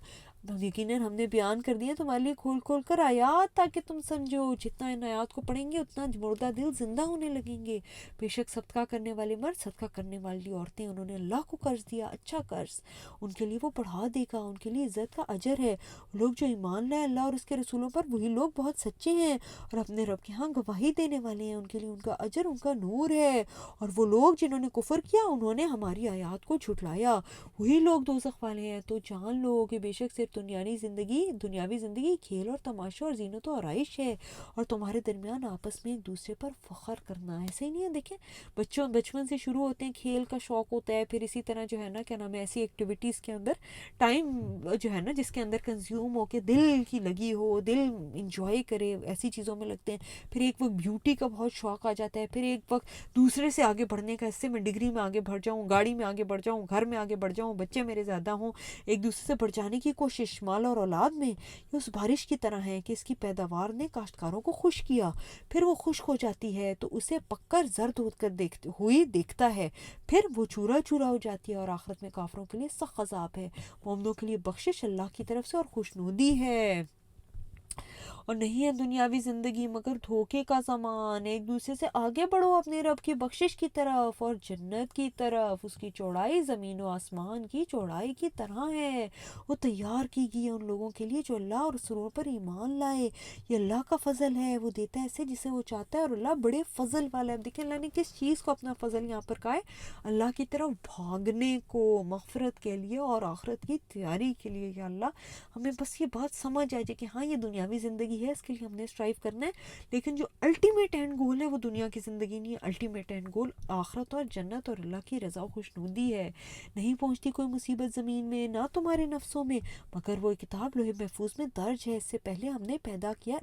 یقیناً ہم نے بیان کر دیا تمہارے لیے کھول کھول کر آیات تاکہ تم سمجھو. جتنا ان آیات کو پڑھیں گے اتنا مردہ دل زندہ ہونے لگیں گے. بے شک صدقہ کرنے والے مرد، صدقہ کرنے والی عورتیں، انہوں نے اللہ کو قرض دیا اچھا قرض، ان کے لیے وہ بڑھا دے گا، ان کے لیے عزت کا اجر ہے. لوگ جو ایمان لائے اللہ اور اس کے رسولوں پر وہی لوگ بہت سچے ہیں اور اپنے رب کے ہاں گواہی دینے والے ہیں. ان کے لیے ان کا اجر، ان کا نور ہے. اور وہ لوگ جنہوں نے کفر کیا، انہوں نے ہماری آیات کو جھٹلایا، وہی لوگ دوزخ والے ہیں. تو جان لو کہ بے شک صرف دنیاوی زندگی کھیل اور تماشا اور زینت و آرائش ہے، اور تمہارے درمیان آپس میں ایک دوسرے پر فخر کرنا ہے. ایسے ہی نہیں ہے، دیکھیں بچپن سے شروع ہوتے ہیں، کھیل کا شوق ہوتا ہے، پھر اسی طرح جو ہے نا کیا نام ہے ایسی ایکٹیویٹیز کے اندر ٹائم جو ہے نا جس کے اندر کنزیوم ہو کے دل کی لگی ہو، دل انجوائے کرے، ایسی چیزوں میں لگتے ہیں. پھر ایک وقت بیوٹی کا بہت شوق آ جاتا ہے، پھر ایک وقت دوسرے سے آگے بڑھنے کا، اس سے میں ڈگری میں آگے بڑھ جاؤں، گاڑی میں آگے بڑھ جاؤں، گھر میں آگے بڑھ جاؤں، بچے میرے زیادہ ہوں، ایک دوسرے سے بڑھ جانے کی کوشش. مال اور اولاد میں یہ اس بارش کی طرح ہے کہ اس کی پیداوار نے کاشتکاروں کو خوش کیا، پھر وہ خشک ہو جاتی ہے تو اسے پک کر زرد ہوئی دیکھتا ہے، پھر وہ چورا چورا ہو جاتی ہے. اور آخرت میں کافروں کے لیے سخت عذاب ہے، مومنوں کے لیے بخشش اللہ کی طرف سے اور خوشنودی ہے. اور نہیں ہے دنیاوی زندگی مگر دھوکے کا زمان. ایک دوسرے سے آگے بڑھو اپنے رب کی بخشش کی طرف اور جنت کی طرف. اس کی چوڑائی زمین و آسمان کی چوڑائی کی طرح ہے. وہ تیار کی گئی ہے ان لوگوں کے لیے جو اللہ اور رسولوں پر ایمان لائے. یہ اللہ کا فضل ہے، وہ دیتا ہے اسے جسے وہ چاہتا ہے، اور اللہ بڑے فضل والا ہے. دیکھیں اللہ نے کس چیز کو اپنا فضل یہاں پر کہا ہے؟ اللہ کی طرف بھاگنے کو، مغفرت کے لیے اور آخرت کی تیاری کے لیے. یا اللہ ہمیں بس یہ بات سمجھ آ جائے کہ ہاں یہ دنیاوی زندگی زندگی ہے اس کے لیے ہم نے اسٹرائیو کرنا ہے، لیکن جو الٹیمیٹ اینڈ گول ہے وہ دنیا کی زندگی نہیں ہے، الٹیمیٹ اینڈ گول آخرت اور جنت اور اللہ کی رضا و خوشنودی ہے۔ نہیں پہنچتی کوئی مصیبت زمین میں نہ تمہارے نفسوں میں، مگر وہ کتاب لوح محفوظ میں درج ہے، اس سے پہلے ہم نے پیدا کیا،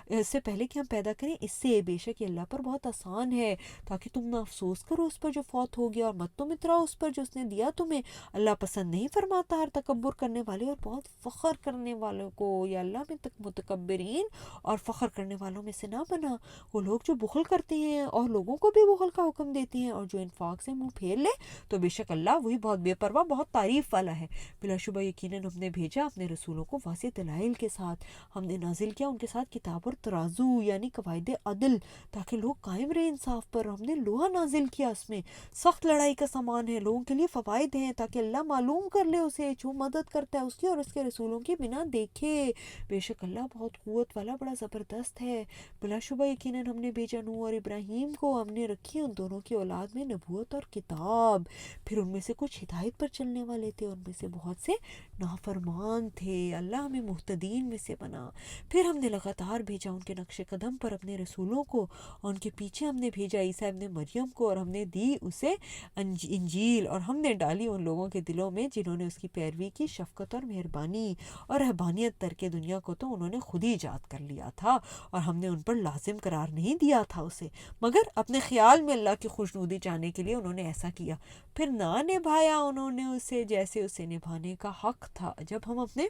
اس سے پہلے کہ ہم پیدا کریں اس سے، بے شک یہ اللہ پر بہت آسان ہے، تاکہ تم نہ افسوس کرو اس پر جو فوت ہو گیا اور مت تم اتراؤ اس پر جو اس نے دیا تمہیں، اللہ پسند نہیں فرماتا ہر تکبر کرنے والے اور بہت فخر کرنے والوں کو، یا اللہ میں تک متکبرین اور فخر کرنے والوں میں سے نہ بنا۔ وہ لوگ جو بخل کرتے ہیں اور لوگوں کو بھی بخل کا حکم دیتے ہیں اور جو انفاق سے منہ پھیر لے، تو بے شک اللہ وہی بہت بے پرواہ بہت تعریف والا ہے۔ بلا شبہ یقیناً ہم نے بھیجا اپنے رسولوں کو واضح دلائل کے ساتھ، ہم نے نازل کیا ان کے ساتھ کتاب اور ترازو یعنی قواعد عدل، تاکہ لوگ قائم رہے انصاف پر۔ ہم نے لوہا نازل کیا، اس میں سخت لڑائی کا سامان ہے، لوگوں کے لیے فوائد ہیں، تاکہ اللہ معلوم کر لے اسے جو مدد کرتا ہے اس کی اور اس کے رسولوں کی بنا دیکھے، بے شک اللہ بہت قوت والا بڑا زبردست ہے۔ بلا شبہ یقیناً ہم نے بھیجا نوح اور ابراہیم کو، ہم نے رکھی ان دونوں کی اولاد میں نبوت اور کتاب، پھر ان میں سے کچھ ہدایت پر چلنے والے تھے، ان میں سے بہت سے نافرمان تھے، اللہ ہمیں مہتدین میں سے بنا۔ پھر ہم نے لگاتار بھیجا ان کے نقش قدم پر اپنے رسولوں کو، اور ان کے پیچھے ہم نے بھیجا عیسیٰ ابن مریم کو، اور ہم نے دی اسے انجیل، اور ہم نے ڈالی ان لوگوں کے دلوں میں جنہوں نے اس کی پیروی کی شفقت اور مہربانی اور رہبانیت، ترک دنیا کو تو انہوں نے خود ہی ایجاد کر لیا تھا، اور ہم نے ان پر لازم قرار نہیں دیا تھا اسے، مگر اپنے خیال میں اللہ کی خوشنودی چاہنے کے لیے انہوں نے ایسا کیا، پھر نہ نبھایا انہوں نے اسے جیسے اسے نبھانے کا حق تھا۔ جب ہم اپنے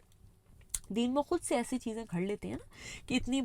دین میں خود سے ایسی چیزیں گھڑ لیتے ہیں نا کہ اتنی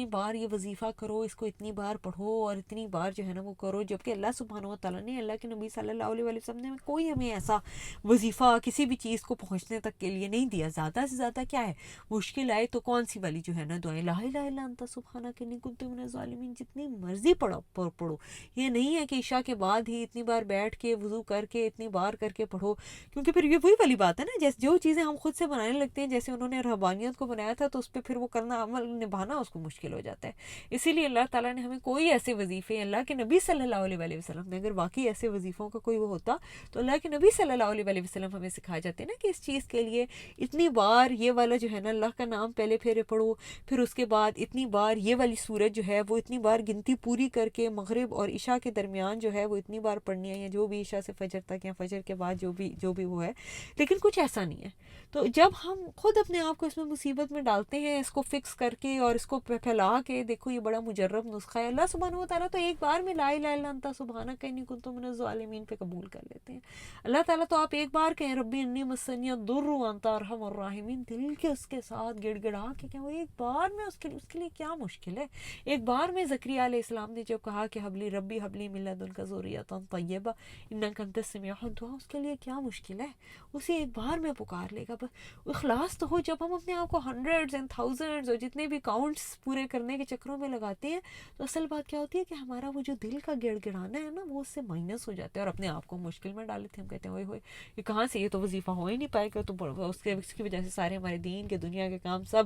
بار یہ وظیفہ کرو، اس کو اتنی بار پڑھو اور اتنی بار جو ہے نا وہ کرو، جبکہ اللہ سبحانہ و تعالیٰ نے، اللہ کے نبی صلی اللہ علیہ وسلم نے کوئی ہمیں ایسا وظیفہ کسی بھی چیز کو پہنچنے تک کے لیے نہیں دیا۔ زیادہ سے زیادہ کیا ہے، مشکل آئے تو کون سی والی جو ہے نا دعائیں، لا الہ الا انت سبحانک انی کنت من الظالمین، جتنی مرضی پڑھو، یہ نہیں ہے کہ عشاء کے بعد ہی اتنی بار بیٹھ کے وضو کر کے اتنی بار کر کے پڑھو، کیونکہ پھر یہ وہی والی بات ہے نا، جیسے جو چیزیں ہم خود سے بنانے لگتے ہیں، جیسے انہوں نے رہبانیت کو بنایا تھا تو اس پہ پھر وہ کرنا عمل نبھانا اس کو مشکل ہو جاتا ہے۔ اسی لیے اللہ تعالیٰ نے ہمیں کوئی ایسے وظیفے، اللہ کے نبی صلی اللہ علیہ وسلم نے، اگر واقعی ایسے وظیفوں کا کوئی وہ ہوتا تو اللہ کے نبی صلی اللہ علیہ وسلم ہمیں سکھائے جاتے نا کہ اس چیز کے لیے اتنی بار یہ والا جو ہے نا اللہ کا نام پہلے پھیرے پڑھو، پھر اس کے بعد اتنی بار یہ والی سورت جو ہے وہ اتنی بار گنتی پوری کر کے مغرب اور عشاء کے درمیان جو ہے وہ اتنی بار پڑھنی ہے، یا جو بھی عشاء سے فجر تک یا فجر کے بعد جو بھی وہ ہے، لیکن کچھ ایسا نہیں ہے۔ تو جب ہم خود اپنے آپ کو اس میں مصیبت میں ڈالتے ہیں، اس کو فکس کر کے اور اس کو پھیلا کے، دیکھو یہ بڑا مجرب نسخہ ہے، اللہ سبحانہ و تعالیٰ تو ایک بار میں لا الہ الا انت سبحانک انی کنت من الظالمین پہ قبول کر لیتے ہیں۔ اللہ تعالیٰ تو آپ ایک بار کہیں ربی انی مسنی الضر وانت ارحم الراحمین، دل کے اس کے ساتھ گڑ گڑا کے کہ وہ ایک بار میں اس کے لیے کیا مشکل ہے۔ ایک بار میں زکریا علیہ السلام نے جب کہا کہ حبلی ربی حبلی من لدنک ذریۃ طیبہ انک انت السمیع الدعاء، اس کے لیے کیا مشکل ہے، اسے ایک بار میں پکار لے گا۔ بس اخلاص تو ہو۔ جب ہم اپنے آپ کو ہنڈریڈز اینڈ تھاؤزنڈز اور جتنے بھی کاؤنٹس پورے کرنے کے چکروں میں لگاتے ہیں، تو اصل بات کیا ہوتی ہے کہ ہمارا وہ جو دل کا گڑ گڑانا ہے نا وہ اس سے مائنس ہو جاتا ہے اور اپنے آپ کو مشکل میں ڈال لیتے ہیں۔ ہم کہتے ہیں اوئے ہوئے یہ کہاں سے، یہ تو وظیفہ ہو ہی نہیں پائے گا، تو اس کی وجہ سے سارے ہمارے دین کے دنیا کے کام سب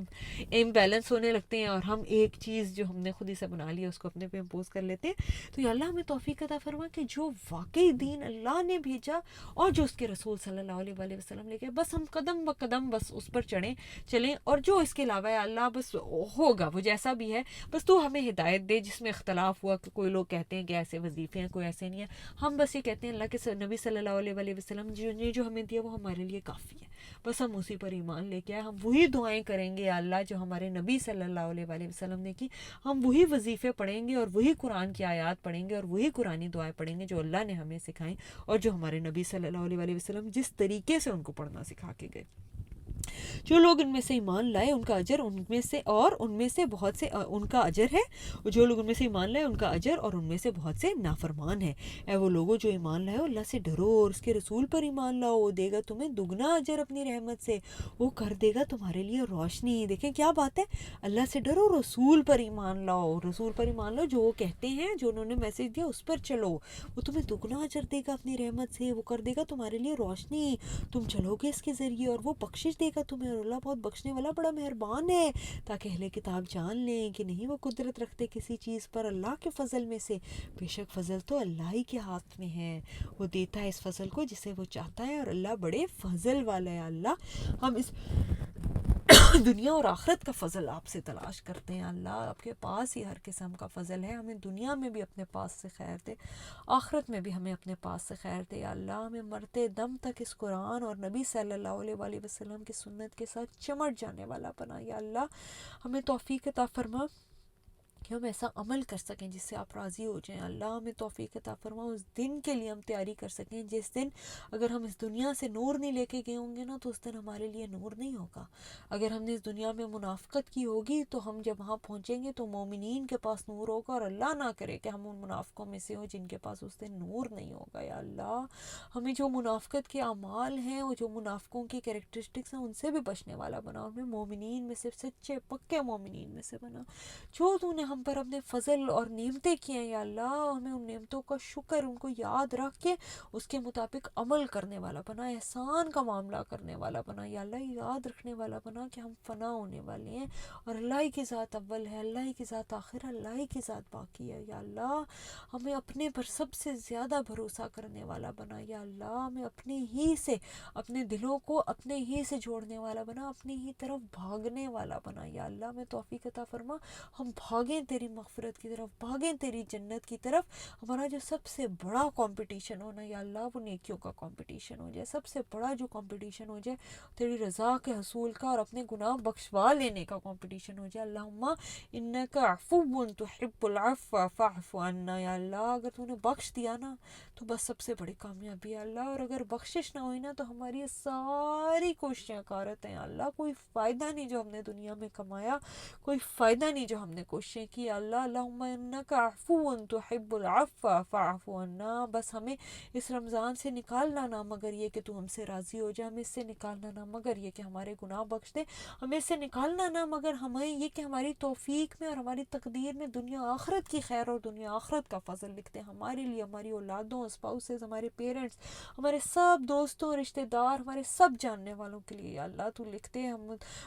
امبیلنس ہونے لگتے ہیں، اور ہم ایک چیز جو ہم نے خود ہی سے بنا لی ہے اس کو اپنے پہ امپوز کر لیتے ہیں۔ تو یا اللہ ہمیں توفیق عطا فرما کہ جو واقعی دین اللہ نے بھیجا اور جو اس کے رسول صلی اللہ علیہ وسلم لے کے، بس ہم قدم قدم بس اس پر چلیں، اور جو اس کے علاوہ ہے اللہ بس ہوگا وہ جیسا بھی ہے، بس تو ہمیں ہدایت دے۔ جس میں اختلاف ہوا کہ کوئی لوگ کہتے ہیں کہ ایسے وظیفے ہیں، کوئی ایسے نہیں ہے، ہم بس یہ کہتے ہیں اللہ کے نبی صلی اللہ علیہ وسلم جو ہمیں دیا وہ ہمارے لیے کافی ہے، بس ہم اسی پر ایمان لے کے آئے، ہم وہی دعائیں کریں گے اللہ جو ہمارے نبی صلی اللہ علیہ وسلم نے کی، ہم وہی وظیفے پڑھیں گے اور وہی قرآن کی آیات پڑھیں گے اور وہی قرآنی دعائیں پڑھیں گے جو اللہ نے ہمیں سکھائیں اور جو ہمارے نبی صلی اللہ علیہ وسلم جس طریقے سے ان کو پڑھنا سکھا کے گئے۔ جو لوگ ان میں سے ایمان لائے ان کا اجر ان میں سے بہت سے ان کا اجر ہے، جو لوگ ان میں سے ایمان لائے ان کا اجر اور ان میں سے بہت سے نافرمان ہیں۔ اے وہ لوگوں جو ایمان لائے اللہ سے ڈرو اور اس کے رسول پر ایمان لاؤ، وہ دے گا تمہیں دگنا اجر اپنی رحمت سے، وہ کر دے گا تمہارے لیے روشنی۔ دیکھیں کیا بات ہے، اللہ سے ڈرو، رسول پر ایمان لاؤ، رسول پر ایمان لاؤ، جو وہ کہتے ہیں، جو انہوں نے میسج دیا اس پر چلو، وہ تمہیں دگنا اجر دے گا اپنی رحمت سے، وہ کر دے گا تمہارے لیے روشنی، تم چلو گے اس کے ذریعے، اور وہ بخشش دے گا تمہیں، اور اللہ بہت بخشنے والا بڑا مہربان ہے، تاکہ اہل کتاب جان لیں کہ نہیں وہ قدرت رکھتے کسی چیز پر اللہ کے فضل میں سے، بے شک فضل تو اللہ ہی کے ہاتھ میں ہے، وہ دیتا ہے اس فضل کو جسے وہ چاہتا ہے، اور اللہ بڑے فضل والا ہے۔ اللہ ہم اس دنیا اور آخرت کا فضل آپ سے تلاش کرتے ہیں اللہ، آپ کے پاس ہی ہر قسم کا فضل ہے، ہمیں دنیا میں بھی اپنے پاس سے خیر دے، آخرت میں بھی ہمیں اپنے پاس سے خیر دے یا اللہ، ہمیں مرتے دم تک اس قرآن اور نبی صلی اللہ علیہ وآلہ وسلم کی سنت کے ساتھ چمٹ جانے والا بنا یا اللہ، ہمیں توفیق عطا فرما کہ ہم ایسا عمل کر سکیں جس سے آپ راضی ہو جائیں اللہ، ہمیں توفیق عطا فرما اس دن کے لیے ہم تیاری کر سکیں جس دن اگر ہم اس دنیا سے نور نہیں لے کے گئے ہوں گے نا تو اس دن ہمارے لیے نور نہیں ہوگا، اگر ہم نے اس دنیا میں منافقت کی ہوگی تو ہم جب وہاں پہنچیں گے تو مومنین کے پاس نور ہوگا، اور اللہ نہ کرے کہ ہم ان منافقوں میں سے ہوں جن کے پاس اس دن نور نہیں ہوگا یا اللہ، ہمیں جو منافقت کے اعمال ہیں اور جو منافقوں کی کیریکٹرسٹکس ہیں ان سے بھی بچنے والا بنا، ہمیں مومنین میں سے سچے پکے مومنین میں سے بنا، جو تو نے ہم پر اپنے فضل اور نعمتیں کیے ہیں یا اللہ، ہمیں ان نعمتوں کا شکر، ان کو یاد رکھ کے اس کے مطابق عمل کرنے والا بنا، احسان کا معاملہ کرنے والا بنا یا اللہ، یاد رکھنے والا بنا کہ ہم فنا ہونے والے ہیں اور اللہ ہی کی ذات اول ہے، اللہ ہی کی ذات آخر ہے، اللہ ہی کی ذات باقی ہے یا اللہ، ہمیں اپنے پر سب سے زیادہ بھروسہ کرنے والا بنا یا اللہ، ہمیں اپنے ہی سے اپنے دلوں کو اپنے ہی سے جوڑنے والا بنا، اپنی ہی طرف بھاگنے والا بنا یا اللہ، ہمیں توفیق عطا فرما ہم بھاگیں تیری مغفرت کی طرف، بھاگیں تیری جنت کی طرف، ہمارا جو سب سے بڑا کمپٹیشن ہونا یا اللہ وہ نیکیوں کا کمپٹیشن ہو جائے، سب سے بڑا جو کمپٹیشن ہو جائے تیری رضا کے حصول کا اور اپنے گناہ بخشوا لینے کا کمپٹیشن ہو جائے، اللہم انکا عفو تحب العفو فاعف عنا یا اللہ، اگر تو نے بخش دیا نا تو بس سب سے بڑی کامیابی ہے اللہ، اور اگر بخشش نہ ہوئی نا تو ہماری یہ ساری کوششیں کارت ہیں اللہ، کوئی فائدہ نہیں جو ہم نے دنیا میں کمایا، کوئی فائدہ نہیں جو ہم نے کوششیں کی اللہ، اللہم انکا عفو تحب العفو فاعف عنا، بس ہمیں اس رمضان سے نکالنا نہ مگر یہ کہ تو ہم سے راضی ہو جائے، ہمیں اس سے نکالنا نہ مگر یہ کہ ہمارے گناہ بخش دے، ہمیں اس سے نکالنا نہ مگر ہمیں یہ کہ ہماری توفیق میں اور ہماری تقدیر میں دنیا آخرت کی خیر اور دنیا آخرت کا فضل لکھتے ہیں ہمارے لیے، ہماری اولادوں، اسپاؤسز، ہمارے پیرنٹس، ہمارے سب دوستوں، رشتہ دار، ہمارے سب جاننے والوں کے لیے یا اللہ تو لکھتے ہیں،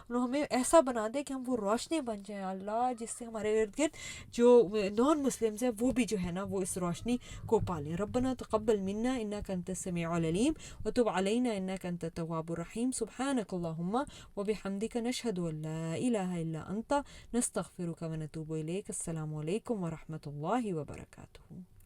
ہمیں ایسا بنا دے کہ ہم وہ روشنی بن جائیں اللہ، جس سے ہمارے ارد گرد جو نان مسلمز ہیں وہ بھی جو ہے نا وہ اس روشنی کو پالیں، ربنا تقبل منا انک انت السمیع العلیم وتب علینا انک انت التواب الرحیم، سبحانک اللہم وبحمدک، نشہد ان لا الہ الا انت، نستغفرک ونتوب الیک، السلام علیکم ورحمۃ اللہ وبرکاتہ۔